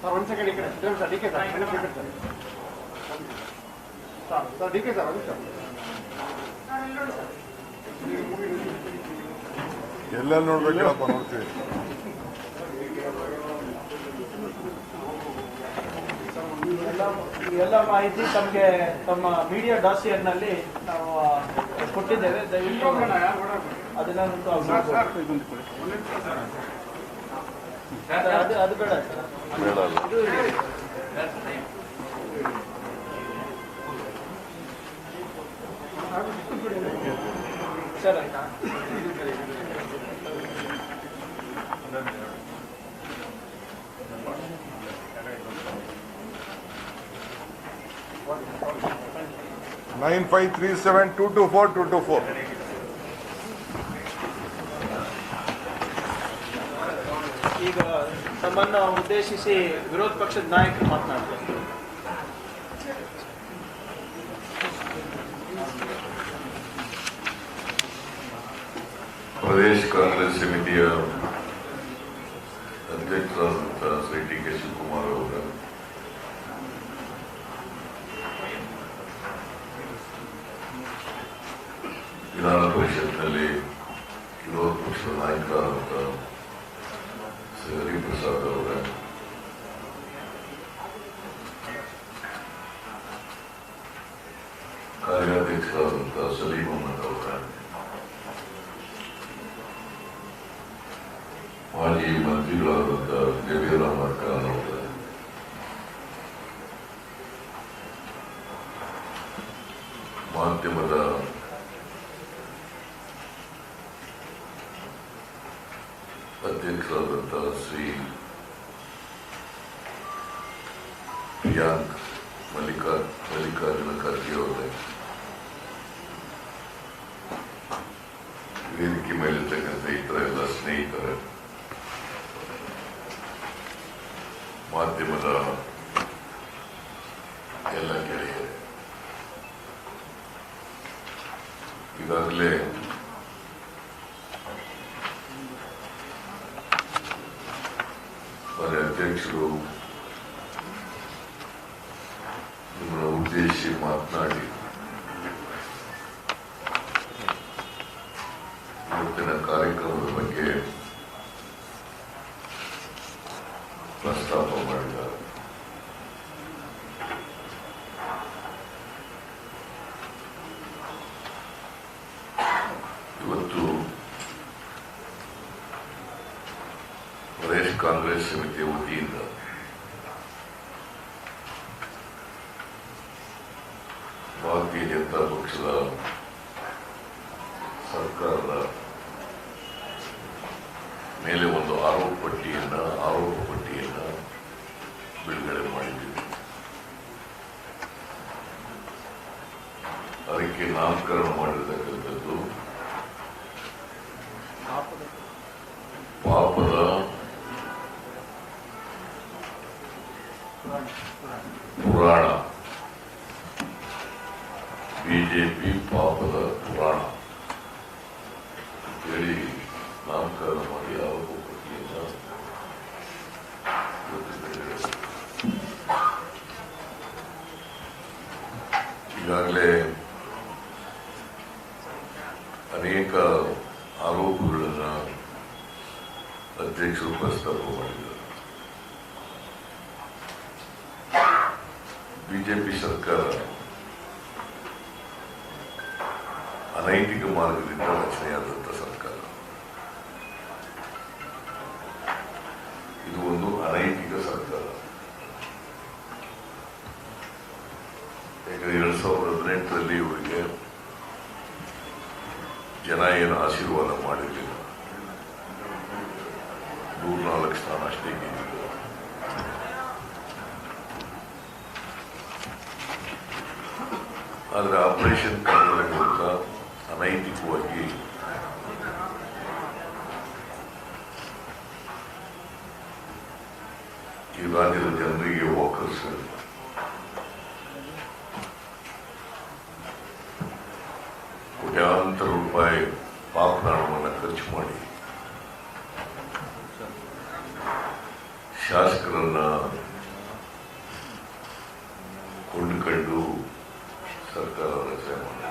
ಸರ್ ಒಂದು ಸೆಕೆಂಡ್ ಈ ಕಡೆ sir D K sir sir D K sir ಒಂದು ಸರ್ ಎಲ್ಲ ನೋಡ್ಬೇಕಪ್ಪ, ನೋಡ್ತೀವಿ. ಎಲ್ಲ ಮಾಹಿತಿ ತಮಗೆ ತಮ್ಮ ಮೀಡಿಯಾ ಡಾಸಿಯರ್ನಲ್ಲಿ ನಾವು ಕೊಟ್ಟಿದ್ದೇವೆ. ದಯವಿಟ್ಟು ಅದನ್ನ ಅದು ಬೇಡ ಸರ್. ಆಯ್ತಾ 9537224224. ಈಗ ತಮ್ಮನ್ನು ಉದ್ದೇಶಿಸಿ ವಿರೋಧ ಪಕ್ಷದ ನಾಯಕರು ಮಾತನಾಡ್ತಾರೆ. ಪ್ರದೇಶ ಕಾಂಗ್ರೆಸ್ ಸಮಿತಿಯ ಅಧ್ಯಕ್ಷರಾದಂತಹ ಶ್ರೀ ಟಿ ಕೆ ಶಿವಕುಮಾರ್ ಅವರ ವಿಧಾನ ಪರಿಷತ್ನಲ್ಲಿ ವಿರೋಧ ಪಕ್ಷದ ನಾಯಕರಾದಂತಹ ಶ್ರೀ ಮಾಜಿ ಮಂತ್ರಿಗಳಾದಂಥ ಜಮೀರ್ ಅಹಮದ್ ಖಾನ್ ಅವರ ಮಾಧ್ಯಮದ ಅಧ್ಯಕ್ಷರಾದಂಥ ಶ್ರೀ ಪ್ರಿಯಾಂಕ್ ಮಲ್ಲಿಕಾರ್ಜುನ ಖರ್ಗೆ ಅವರೇ, ವೇದಿಕೆ ಮೇಲಿರ್ತಕ್ಕಂಥ ಇತರ ಎಲ್ಲ ಸ್ನೇಹಿತರೆ, ಮಾಧ್ಯಮದ ಎಲ್ಲ ಗೆಳೆಯರೇ, ಈಗಾಗಲೇ ಅಧ್ಯಕ್ಷರು ನಿಮ್ಮನ್ನು ಉದ್ದೇಶಿಸಿ ಮಾತನಾಡಿ ಇವತ್ತಿನ ಕಾರ್ಯಕ್ರಮದ ಬಗ್ಗೆ ಪ್ರಸ್ತಾಪ ಮಾಡಿದ್ದಾರೆ. ಇವತ್ತು ಪ್ರದೇಶ ಕಾಂಗ್ರೆಸ್ ಸಮಿತಿಯ ವತಿಯಿಂದ ಭಾರತೀಯ ಜನತಾ ಪಕ್ಷದ ಸರ್ಕಾರದ ಮೇಲೆ ಒಂದು ಆರೋಪ ಪಟ್ಟಿಯನ್ನು ಬಿಡುಗಡೆ ಮಾಡಿದ್ದೀವಿ. ಅದಕ್ಕೆ ನಾಮಕರಣ ಮಾಡಿರತಕ್ಕಂಥದ್ದು ಪಾಪದ ಪುರಾಣ, ಬಿಜೆಪಿ ಪಾಪದ ಪುರಾಣ ಹೇಳಿ ನಾಮಕರಣ ಮಾಡಿ ಆರೋಪ ಪಟ್ಟಿಯನ್ನು ಈಗಾಗಲೇ ಅನೇಕ ಆರೋಪಗಳನ್ನು ಅಧ್ಯಕ್ಷರು ಪ್ರಸ್ತಾಪ ಮಾಡಿದ್ದಾರೆ. ಬಿಜೆಪಿ ಸರ್ಕಾರ ಅನೈತಿಕ ಮಾರ್ಗದಿಂದ ರಚನೆಯಾದಂಥ ಸರ್ಕಾರ. ಇದು ಒಂದು ಅನೈತಿಕ ಸರ್ಕಾರ. ಯಾಕಂದ್ರೆ 2018ರಲ್ಲಿ ಇವರಿಗೆ ಜನ ಏನು ಆಶೀರ್ವಾದ ಮಾಡಿರಲಿಲ್ಲ. 104 ಸ್ಥಾನ ಅಷ್ಟೇ ಗೆದ್ದಿದ್ರು. ಆದರೆ ಆಪರೇಷನ್ ಕನ್ನಡ ವಿರುದ್ಧ ಅನೈತಿಕವಾಗಿ ಈ ರಾಜ್ಯದ ಜನರಿಗೆ ಒಕ್ಕರಿಸಿ ಕೋಟ್ಯಾಂತರ ರೂಪಾಯಿ ಪಾಪನಾಣವನ್ನು ಖರ್ಚು ಮಾಡಿ ಶಾಸಕರನ್ನ ಕೊಂಡುಕೊಂಡು ಸರ್ಕಾರ ರಚನೆ ಮಾಡಿದೆ.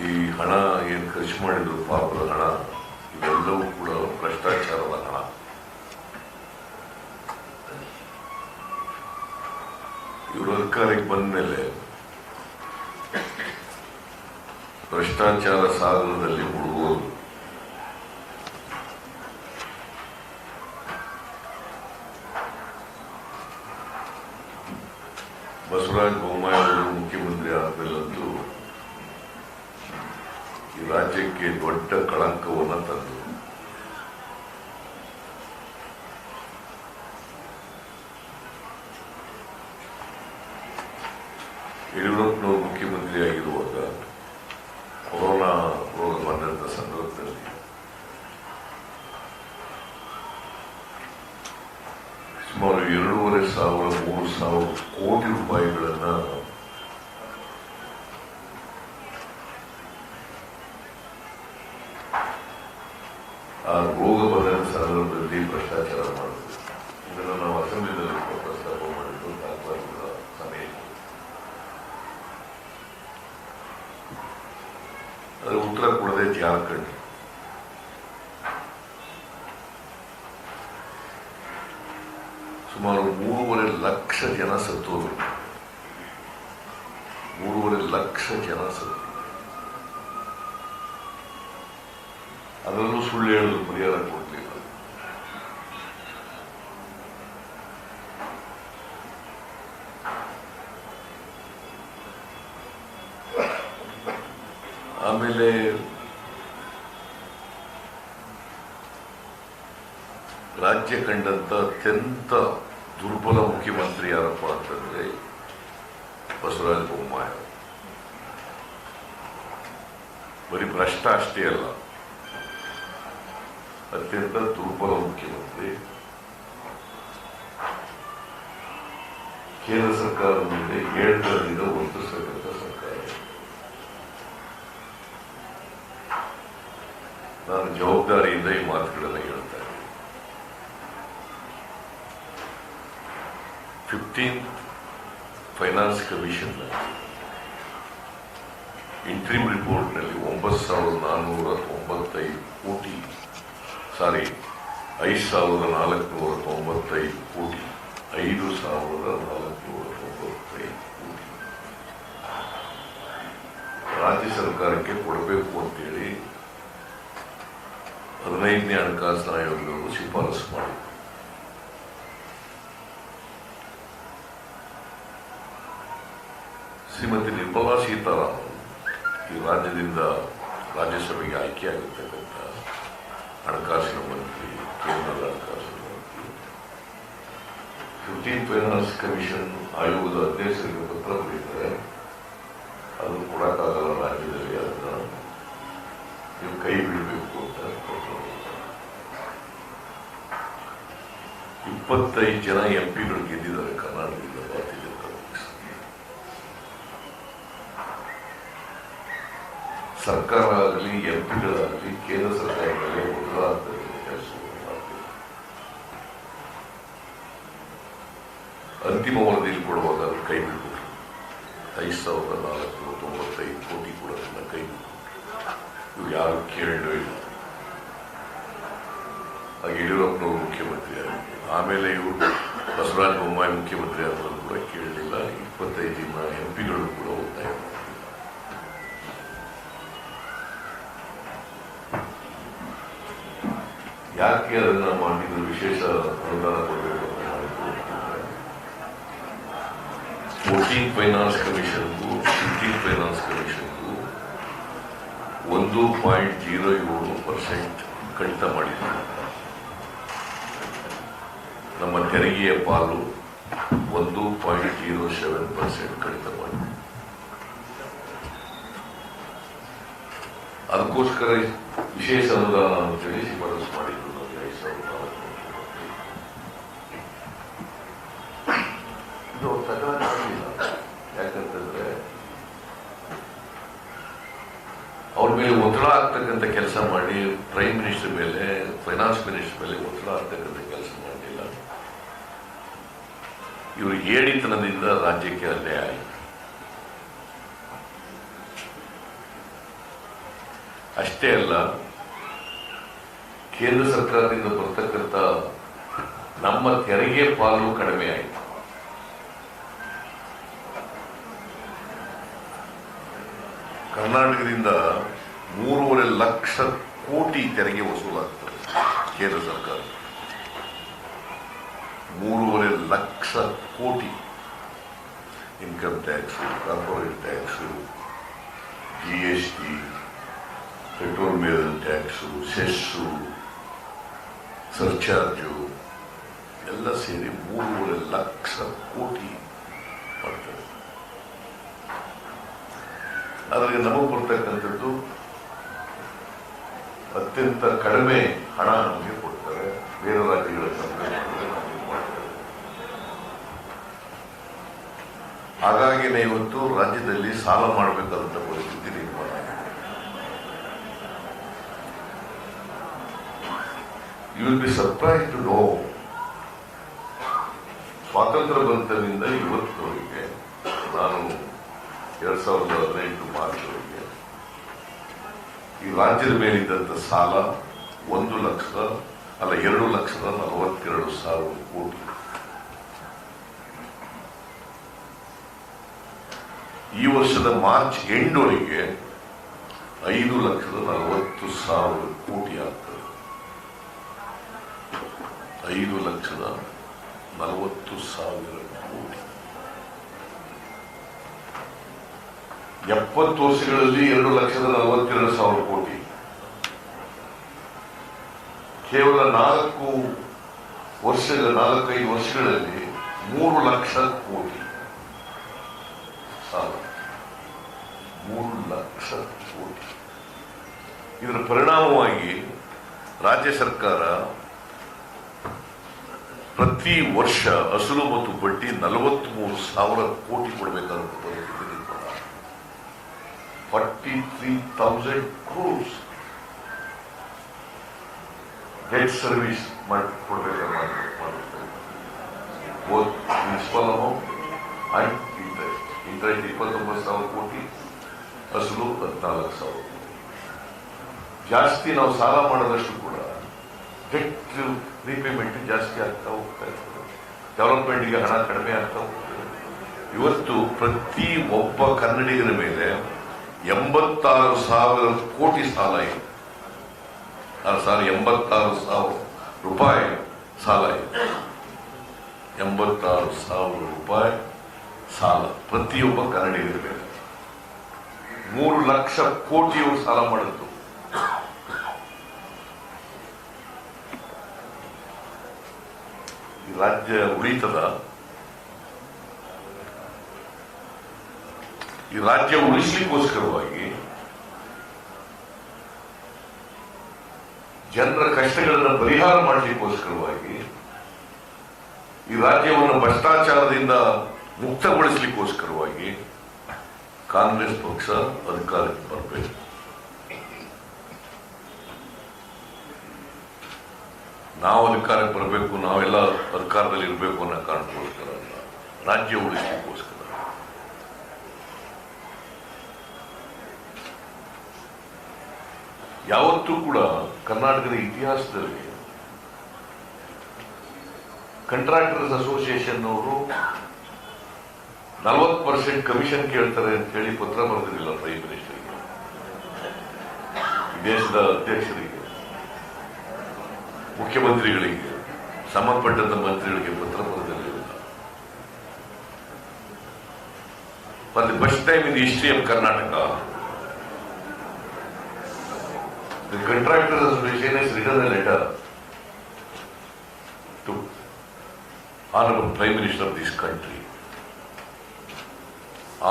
ಈ ಹಣ ಏನು ಖರ್ಚು ಮಾಡಿದ್ರು ಪಾಪದ ಹಣ, ಇವೆಲ್ಲವೂ ಕೂಡ ಭ್ರಷ್ಟಾಚಾರದ ಹಣ. ಇವರು ಅಧಿಕಾರಕ್ಕೆ ಬಂದ ಮೇಲೆ ಭ್ರಷ್ಟಾಚಾರ ಸಾಗರದಲ್ಲಿ ಮುಳುಗೋದು. ಬಸವರಾಜ ಬೊಮ್ಮಾಯಿ ಅವರು ಮುಖ್ಯಮಂತ್ರಿ ಆದ್ಮೇಲಂತೂ ಈ ರಾಜ್ಯಕ್ಕೆ ದೊಡ್ಡ ಕಳಂಕವನ್ನು ತಂದರು. ಯಡಿಯೂರಪ್ಪನವರು ಮುಖ್ಯಮಂತ್ರಿ ಆಗಿರುವಾಗ ಕೊರೋನಾ ರೋಗ ಬಂದಂತ ಸಂದರ್ಭದಲ್ಲಿ ಸುಮಾರು 2,500-3,000 ಕೋಟಿ ರೂಪಾಯಿಗಳನ್ನ ಆ ರೋಗ ಬಂದ ಸಂದರ್ಭದಲ್ಲಿ ಭ್ರಷ್ಟಾಚಾರ ಮಾಡಿದ್ರು. ಇದನ್ನು ನಾವು ಅಸೆಂಬ್ಲಿನಲ್ಲಿ ಪ್ರಸ್ತಾಪ ಮಾಡಿದ್ದು ತಾತ್ಕಾಲಿಕ ಸಮಯ. ಅದರ ಉತ್ತರ ಕೊಡದೆ ಜಾರ್ಖಂಡ್, ಸುಮಾರು 3.5 ಲಕ್ಷ ಜನ ಸತ್ತೋದ್ರು. 3 5.5 ಲಕ್ಷ ಜನ ಸತ್ತು. ಅದರಲ್ಲೂ ಸುಳ್ಳು ಹೇಳಲು ಪರಿಹಾರ ಕೊಡಲಿಲ್ಲ. ಆಮೇಲೆ ರಾಜ್ಯ ಕಂಡಂತ ಅತ್ಯಂತ ದುರ್ಬಲ ಮುಖ್ಯಮಂತ್ರಿ ಯಾರಪ್ಪ ಅಂತಂದ್ರೆ ಬಸವರಾಜ ಬೊಮ್ಮಾಯಿ. ಬರೀ ಭ್ರಷ್ಟ ಅಷ್ಟೇ ಅಲ್ಲ, ಅತ್ಯಂತ ದುರ್ಬಲ ಮುಖ್ಯಮಂತ್ರಿ. ಕೇಂದ್ರ ಸರ್ಕಾರದ ಮೇಲೆ ಹೇಳ್ತದಿಂದ ವರ್ತಿಸತಕ್ಕಂಥ ಸರ್ಕಾರ. ನಾನು ಜವಾಬ್ದಾರಿಯಿಂದ ಈ ಮಾತುಗಳನ್ನು ಹೇಳ್ತಾ ಇದ್ದೀನಿ. 15th finance commission interim report ನಲ್ಲಿ 9,495 ಕೋಟಿ, 5,495 ಕೋಟಿ, 5,495 ಕೋಟಿ ರಾಜ್ಯ ಸರ್ಕಾರಕ್ಕೆ ಕೊಡಬೇಕು ಅಂತೇಳಿ 15ನೇ ಹಣಕಾಸಿನ ಆಯೋಗವು ಶಿಫಾರಸು ಮಾಡಿದೆ. ಶ್ರೀಮತಿ ನಿರ್ಮಲಾ ಸೀತಾರಾಮನ್ ಈ ರಾಜ್ಯದಿಂದ ರಾಜ್ಯಸಭೆಗೆ ಆಯ್ಕೆಯಾಗಿರ್ತಕ್ಕಂಥ ಹಣಕಾಸಿನ ಮಂತ್ರಿ, ಕೇಂದ್ರದ ಹಣಕಾಸಿನ ಮಂತ್ರಿ. 15th ಫೈನಾನ್ಸ್ ಕಮಿಷನ್ ಆಯೋಗದ ಅಧ್ಯಕ್ಷರಿಗೆ ಪತ್ರ ಬರೀತಾರೆ. ಅದು ಕೊಡಕ್ಕಾಗಲ್ಲ ರಾಜ್ಯದಲ್ಲಿ, ಅದನ್ನ ನೀವು ಕೈ ಬಿಡಬೇಕು ಅಂತ ಪತ್ರ. 25 ಜನ ಎಂಪಿಗಳು ಗೆದ್ದಿದ್ದಾರೆ ಕರ್ನಾಟಕದಿಂದ ಭಾರತೀಯ ಜನತಾ ಪಕ್ಷ. ಸರ್ಕಾರ ಆಗಲಿ ಎಂಪಿಗಳಾಗಲಿ ಕೇಂದ್ರ ಸರ್ಕಾರದಲ್ಲಿ ಒತ್ತಡ ಕೆಲಸವನ್ನು ಮಾಡ್ತಾರೆ. ಅಂತಿಮ ವರದಿಯಲ್ಲಿ ಕೊಡುವಾಗ ಅದು ಕೈ ಬಿಟ್ಬಿಟ್ರು. 5,495 ಕೋಟಿ ಕೂಡ ಕೈ ಬಿಟ್ಬಿಟ್ರು. ಇವು ಯಾರು ಕೇಳಲೂ ಇಲ್ಲ. ಆಗ ಯಡಿಯೂರಪ್ಪನವರು ಮುಖ್ಯಮಂತ್ರಿ ಆಗಿದ್ರು. ಆಮೇಲೆ ಇವರು ಬಸವರಾಜ ಬೊಮ್ಮಾಯಿ ಮುಖ್ಯಮಂತ್ರಿ ಆದರೂ ಕೂಡ ಕೇಳಲಿಲ್ಲ. 25 ಜನ ಎಂಪಿಗಳು ಕೂಡ ಒತ್ತಾಯ ಮಾಡಿದ್ರು. ಯಾಕೆ ಅದನ್ನ ಮಾಡಿದ್ರು? ವಿಶೇಷ ಅನುದಾನ ಕೊಡಬೇಕು ಅಂತ ಮಾಡಿದ್ರು. 14th ಫೈನಾನ್ಸ್ ಕಮಿಷನ್ಗೂ 15th ಫೈನಾನ್ಸ್ ಕಮಿಷನ್ಗೂ 1.07% ಕಡಿತ ಮಾಡಿದ್ರು. ನಮ್ಮ ತೆರಿಗೆಯ ಪಾಲು 1.07% ಕಡಿತ ಮಾಡಿದ್ರು. ಅದಕ್ಕೋಸ್ಕರ ವಿಶೇಷ ಅನುದಾನ ಅಂತೇಳಿ ಶಿಫಾರಸು ಮಾಡಿದ್ರು. ನಮಗೆ 5,495 ಇದು ತಕರಾರಿಲ್ಲ. ಯಾಕಂತಂದ್ರೆ ಅವ್ರ ಮೇಲೆ ಒತ್ತಡ ಆಗ್ತಕ್ಕಂಥ ಕೆಲಸ ಮಾಡಿ, ಪ್ರೈಮ್ ಮಿನಿಸ್ಟರ್ ಮೇಲೆ, ಫೈನಾನ್ಸ್ ಮಿನಿಸ್ಟರ್ ಮೇಲೆ ಒತ್ತಡ ಆಗ್ತಕ್ಕಂಥ ಕೆಲಸ ಮಾಡಲಿಲ್ಲ. ಇವರು ಏಡಿತನದಿಂದ ರಾಜ್ಯಕ್ಕೆ ಅನ್ಯಾಯ ಆಯಿತು. ಅಷ್ಟೇ ಅಲ್ಲ, ಕೇಂದ್ರ ಸರ್ಕಾರದಿಂದ ಬರ್ತಕ್ಕಂಥ ನಮ್ಮ ತೆರಿಗೆ ಪಾಲು ಕಡಿಮೆ ಆಯಿತು. ಕರ್ನಾಟಕದಿಂದ 3.5 ಲಕ್ಷ ಕೋಟಿ ತೆರಿಗೆ ವಸೂಲಾಗ್ತದೆ ಕೇಂದ್ರ ಸರ್ಕಾರ. 3.5 ಲಕ್ಷ ಕೋಟಿ income tax, corporate tax, GST, petrol ಮೇಲೆ ಟ್ಯಾಕ್ಸು, ಸೆಸ್ಸು, ಸರ್ಚಾರ್ಜು ಎಲ್ಲ ಸೇರಿ 3.5 ಲಕ್ಷ ಕೋಟಿ ಮಾಡ್ತಾರೆ. ಅದರಲ್ಲಿ ನಮಗೆ ಬರ್ತಕ್ಕಂಥದ್ದು ಅತ್ಯಂತ ಕಡಿಮೆ ಹಣ ನಮಗೆ ಕೊಡ್ತಾರೆ. ಬೇರೆ ರಾಜ್ಯಗಳ ಕಂಪೇರ್ ಮಾಡಿದ್ರೆ ನಮಗೆ ಮಾಡ್ತಾರೆ. ಹಾಗಾಗಿನೇ ಇವತ್ತು ರಾಜ್ಯದಲ್ಲಿ ಸಾಲ ಮಾಡಬೇಕಾದಂಥ ಪರಿಸ್ಥಿತಿ ನಿರ್ಮಾಣ ಆಗಿದೆ. You will be surprise to know, ಸ್ವಾತಂತ್ರ್ಯ ಬಂತನಿಂದ ಇವತ್ತಿನವರೆಗೆ, ನಾನು 2018 ಮಾರ್ಚ್ವರೆಗೆ ಈ ರಾಜ್ಯದ ಮೇಲಿದ್ದಂಥ ಸಾಲ 2,42,000 ಕೋಟಿ. ಈ ವರ್ಷದ ಮಾರ್ಚ್ ಎಂಡ್ವರೆಗೆ 5,40,000 ಕೋಟಿ ಆಗ್ತದೆ. 5,40,000 ಕೋಟಿ. 70 ವರ್ಷಗಳಲ್ಲಿ 2,42,000 ಕೋಟಿ. ಕೇವಲ 4-5 ವರ್ಷಗಳಲ್ಲಿ 3 ಲಕ್ಷ ಕೋಟಿ ಸಾಲ. 3 ಲಕ್ಷ ಕೋಟಿ. ಇದರ ಪರಿಣಾಮವಾಗಿ ರಾಜ್ಯ ಸರ್ಕಾರ ಪ್ರತಿ ವರ್ಷ ಅಸಲು ಮತ್ತು ಬಡ್ಡಿ 43,000 ಕೋಟಿ ಕೊಡಬೇಕಾದ ಪರಿಸ್ಥಿತಿ. 43,000 crores ಡೆಟ್ ಸರ್ವಿಸ್ ಕೊಡಬೇಕಾದ್ರೆ ಪ್ರಿನ್ಸಿಪಲ್ ಅಮೌಂಟ್ ಅಂಡ್ ಇಂಟ್ರೆಸ್ಟ್. 29,000 ಕೋಟಿ, ಅಸಲು 14,000 ಕೋಟಿ. ಜಾಸ್ತಿ ನಾವು ಸಾಲ ಮಾಡೋದಷ್ಟು ಕೂಡ ಡೆಟ್ ರೀಪೇಮೆಂಟ್ ಜಾಸ್ತಿ ಆಗ್ತಾ ಹೋಗ್ತಾ ಇರ್ತದೆ. ಡೆವಲಪ್ಮೆಂಟ್ಗೆ ಹಣ ಕಡಿಮೆ ಆಗ್ತಾ ಹೋಗ್ತದೆ. ಇವತ್ತು ಪ್ರತಿ ಒಬ್ಬ ಕನ್ನಡಿಗರ ಮೇಲೆ 86,000 ಕೋಟಿ ಸಾಲ ಇದೆ. 86,000 ರೂಪಾಯಿ ಸಾಲ ಇದೆ. 86,000 ರೂಪಾಯಿ ಸಾಲ ಪ್ರತಿಯೊಬ್ಬ ಕನ್ನಡಿಗರ ಮೇಲೆ. 3 ಲಕ್ಷ ಕೋಟಿಯವರು ಸಾಲ ಮಾಡಿದ್ದು. ಈ ರಾಜ್ಯ ಉಳಿತದ? ಈ ರಾಜ್ಯ ಉಳಿಸಲಿಕ್ಕೋಸ್ಕರವಾಗಿ ಜನರ ಕಷ್ಟಗಳನ್ನು ಪರಿಹಾರ ಮಾಡಲಿಕ್ಕೋಸ್ಕರವಾಗಿ ಈ ರಾಜ್ಯವನ್ನು ಭ್ರಷ್ಟಾಚಾರದಿಂದ ಮುಕ್ತಗೊಳಿಸಲಿಕ್ಕೋಸ್ಕರವಾಗಿ ಕಾಂಗ್ರೆಸ್ ಪಕ್ಷ ಅಧಿಕಾರಕ್ಕೆ ಬರಬೇಕು. ನಾವು ಅಧಿಕಾರಕ್ಕೆ ಬರಬೇಕು, ನಾವೆಲ್ಲ ಅಧಿಕಾರದಲ್ಲಿ ಇರಬೇಕು ಅನ್ನೋ ಕಾರಣಕ್ಕೋಸ್ಕರ ಅಲ್ಲ, ರಾಜ್ಯ ಉಳಿಸಲಿಕ್ಕೋಸ್ಕರ. ಯಾವತ್ತೂ ಕೂಡ ಕರ್ನಾಟಕದ ಇತಿಹಾಸದಲ್ಲಿ ಕಾಂಟ್ರಾಕ್ಟರ್ಸ್ ಅಸೋಸಿಯೇಷನ್ ಅವರು 40% ಕಮಿಷನ್ ಕೇಳ್ತಾರೆ ಅಂತ ಹೇಳಿ ಪತ್ರ ಬರೆದಿರಲಿಲ್ಲ ಪ್ರೈಮ್ ಮಿನಿಸ್ಟರ್ಗೆ, ದೇಶದ ಅಧ್ಯಕ್ಷರಿಗೆ, ಮುಖ್ಯಮಂತ್ರಿಗಳಿಗೆ, ಸಂಬಂಧಪಟ್ಟಂತ ಮಂತ್ರಿಗಳಿಗೆ ಪತ್ರ ಬರೆದಿರಲಿಲ್ಲ. For the first time in the history of Karnataka, the Contractors Association has written a letter to Honorable Prime Minister of this country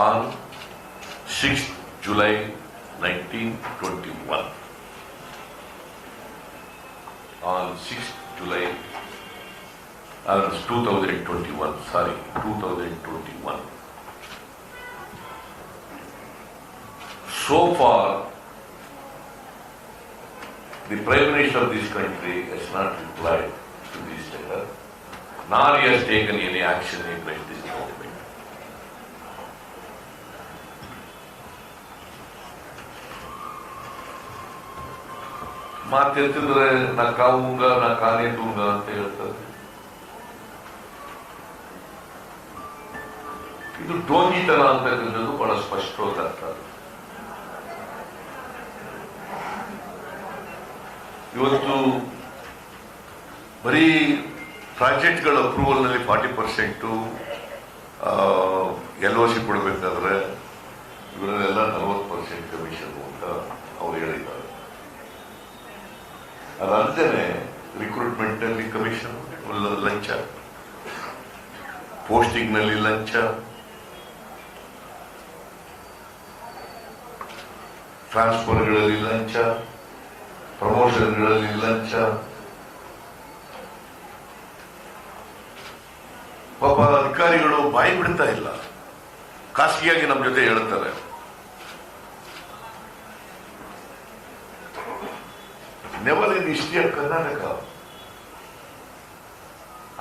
on 6th July 1921. On 6th July 2021. So far, the Prime Minister of this country has not replied to this letter, nor he has taken any action against this government. ಮಾತೆತ್ತಿದ್ರೆ ನಾ ಕಾವುಂಗ ನಾ ಕಾನೇ ದೂಂಗ ಅಂತ ಹೇಳ್ತಾರೆ. ಇದು ಡೋಂಗಿತನ ಅಂತಕ್ಕಂಥದ್ದು ಬಹಳ ಸ್ಪಷ್ಟವಾಗಿ ಅರ್ಥ. ಇವತ್ತು ಬರೀ ಪ್ರಾಜೆಕ್ಟ್ಗಳ ಅಪ್ರೂವಲ್ನಲ್ಲಿ 40% LOC ಕೊಡಬೇಕಾದ್ರೆ ಇವರಲ್ಲೆಲ್ಲ 40% ಕಮಿಷನ್ ಅಂತ ಅವ್ರು ಹೇಳಿದ್ದಾರೆ. ಅದಲ್ಲದೆ ರಿಕ್ರೂಟ್ಮೆಂಟ್ ನಲ್ಲಿ ಕಮಿಷನ್, ಲಂಚ, ಪೋಸ್ಟಿಂಗ್ ನಲ್ಲಿ ಲಂಚ, ಟ್ರಾನ್ಸ್ಫರ್ಗಳಲ್ಲಿ ಲಂಚ, ಪ್ರಮೋಷನ್ಗಳಲ್ಲಿ ಲಂಚ. ಪಾಪ ಅಧಿಕಾರಿಗಳು ಬಾಯಿ ಬಿಡ್ತಾ ಇಲ್ಲ, ಖಾಸಗಿಯಾಗಿ ನಮ್ಮ ಜೊತೆ ಹೇಳ್ತಾರೆ. Never in history of Karnataka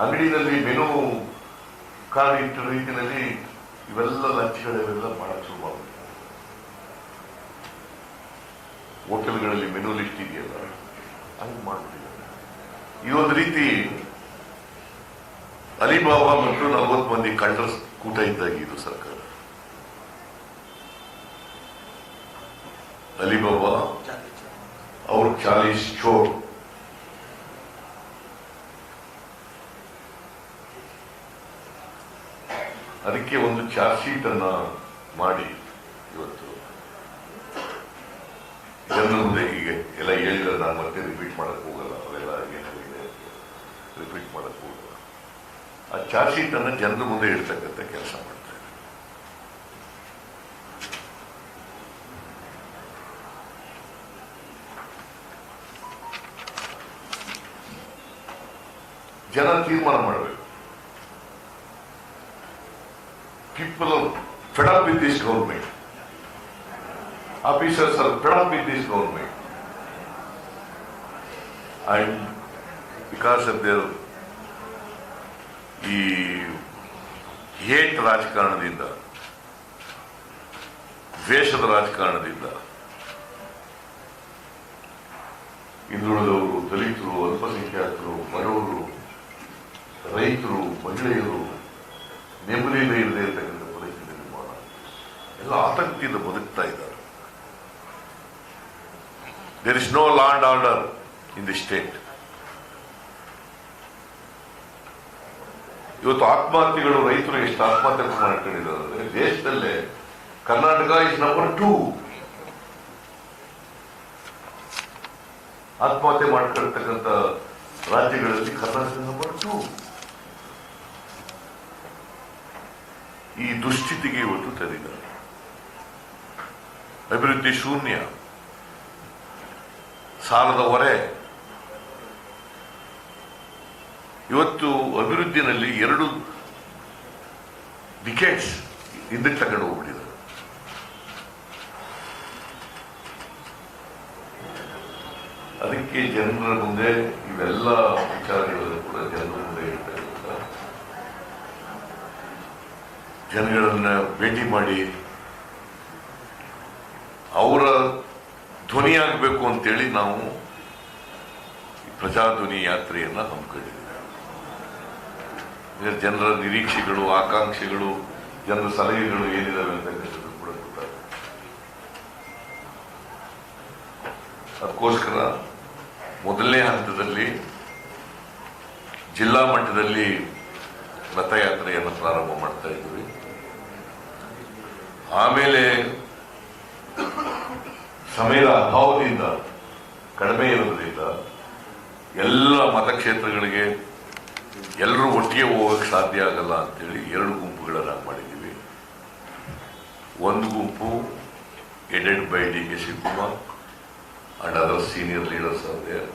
ಅಂಗಡಿನಲ್ಲಿ ಮೆನು ಕಾರ್ಡ್ ಇಟ್ಟ ರೀತಿಯಲ್ಲಿ ಇವೆಲ್ಲ ಲಂಚ್ಗಳೆಲ್ಲ ಮಾಡಕ್ ಶುರು ಮಾಡುತ್ತೆ. ಹೋಟೆಲ್ಗಳಲ್ಲಿ ಮೆನು ಲಿಸ್ಟ್ ಇದೆಯಲ್ಲ, ಹಂಗೆ ಮಾಡ್ಬಿಟ್ಟಿದ್ದಾರೆ. ಇದೊಂದು ರೀತಿ ಅಲಿಬಾಬಾ ಮತ್ತು 40 ಮಂದಿ ಕಳ್ಳರ ಕೂಟ ಇದ್ದಾಗ ಇದು ಸರ್ಕಾರ. ಅಲಿಬಾಬಾ और 40 चोर ಅದಕ್ಕೆ ಒಂದು ಚಾರ್ಜ್ ಶೀಟ್ ಅನ್ನ ಮಾಡಿ ಇವತ್ತು ಜನರ ಮುಂದೆ ಹೀಗೆ ಎಲ್ಲ ಹೇಳಿದ್ರೆ ನಾನು ಮತ್ತೆ ರಿಪೀಟ್ ಮಾಡಕ್ ಹೋಗಲ್ಲ, ಅವೆಲ್ಲ ಏನಾಗಿದೆ ರಿಪೀಟ್ ಮಾಡಕ್ ಹೋಗಲ್ಲ. ಆ ಚಾರ್ಜ್ ಶೀಟ್ ಅನ್ನ ಜನರ ಮುಂದೆ ಇಡ್ತಕ್ಕಂಥ ಕೆಲಸ ಮಾಡ್ತಾ ಇದ್ದಾರೆ. ಜನ ತೀರ್ಮಾನ ಮಾಡಬೇಕು. People are fed up with this government. Officers are fed up with this government. And because of their ಈ ಹೇಟ್ ರಾಜಕಾರಣದಿಂದ, ದ್ವೇಷದ ರಾಜಕಾರಣದಿಂದ ಹಿಂದುಳಿದವರು, ದಲಿತರು, ಅಲ್ಪಸಂಖ್ಯಾತರು, ಬಡವರು, ರೈತರು, ಮಹಿಳೆಯರು ನೆಮ್ಮದಿಯಿಂದ ಇಲ್ಲದೆ ಇರತಕ್ಕಂಥ ಪರಿಸ್ಥಿತಿ ನಿರ್ಮಾಣ, ಎಲ್ಲ ಆತಂಕದಿಂದ ಬದುಕ್ತಾ ಇದ್ದಾರೆ. There is no law and order in the state. ಇವತ್ತು ಆತ್ಮಹತ್ಯೆಗಳು, ರೈತರು ಎಷ್ಟು ಆತ್ಮಹತ್ಯೆ ಮಾಡ್ಕೊಂಡಿದ್ದಾರೆ ಅಂದ್ರೆ ದೇಶದಲ್ಲೇ ಕರ್ನಾಟಕ ಇಸ್ ನಂಬರ್ 2. ಆತ್ಮಹತ್ಯೆ ಮಾಡ್ಕೊಳ್ತಕ್ಕಂಥ ರಾಜ್ಯಗಳಲ್ಲಿ ಕರ್ನಾಟಕ ನಂಬರ್ 2. ಈ ದುಸ್ಥಿತಿಗೆ ಇವತ್ತು ತಂದಿದ್ದಾರೆ. ಅಭಿವೃದ್ಧಿ ಶೂನ್ಯ, ಸಾಲದ ಹೊರೆ. ಇವತ್ತು ಅಭಿವೃದ್ಧಿನಲ್ಲಿ 2 ಡಿಕೇಡ್ಸ್ ಹಿಂದಕ್ಕೆ ತಗೊಂಡು ಹೋಗ್ಬಿಟ್ಟಿದ್ದಾರೆ. ಅದಕ್ಕೆ ಜನರ ಮುಂದೆ ಇವೆಲ್ಲ ವಿಚಾರಗಳನ್ನು ಕೂಡ ಜನರ ಮುಂದೆ ಇಡ್ತಾ ಇದ್ದಾರೆ. ಜನಗಳನ್ನ ಭೇಟಿ ಮಾಡಿ ಅವರ ಧ್ವನಿಯಾಗಬೇಕು ಅಂತೇಳಿ ನಾವು ಪ್ರಜಾಧ್ವನಿ ಯಾತ್ರೆಯನ್ನ ಹಮ್ಮಿಕೊಂಡಿದ್ದೇವೆ. ಜನರ ನಿರೀಕ್ಷೆಗಳು, ಆಕಾಂಕ್ಷೆಗಳು, ಜನರ ಸಲಹೆಗಳು ಏನಿದಾವೆ ಅಂತಕ್ಕಂಥದ್ದು ಕೂಡ ಗೊತ್ತಾಗುತ್ತೆ. ಅದಕ್ಕೋಸ್ಕರ ಮೊದಲನೇ ಹಂತದಲ್ಲಿ ಜಿಲ್ಲಾ ಮಟ್ಟದಲ್ಲಿ ರಥಯಾತ್ರೆಯನ್ನು ಪ್ರಾರಂಭ ಮಾಡ್ತಾ ಇದ್ವಿ. ಆಮೇಲೆ ಸಮಯದ ಅಭಾವದಿಂದ, ಕಡಿಮೆ ಇರೋದ್ರಿಂದ ಎಲ್ಲ ಮತಕ್ಷೇತ್ರಗಳಿಗೆ ಎಲ್ಲರೂ ಒಟ್ಟಿಗೆ ಹೋಗಕ್ಕೆ ಸಾಧ್ಯ ಆಗಲ್ಲ ಅಂತೇಳಿ 2 ಗುಂಪುಗಳನ್ನ ಮಾಡಿದ್ದೀವಿ. ಒಂದು ಗುಂಪು headed by D K Shivakumar and other senior leaders are there.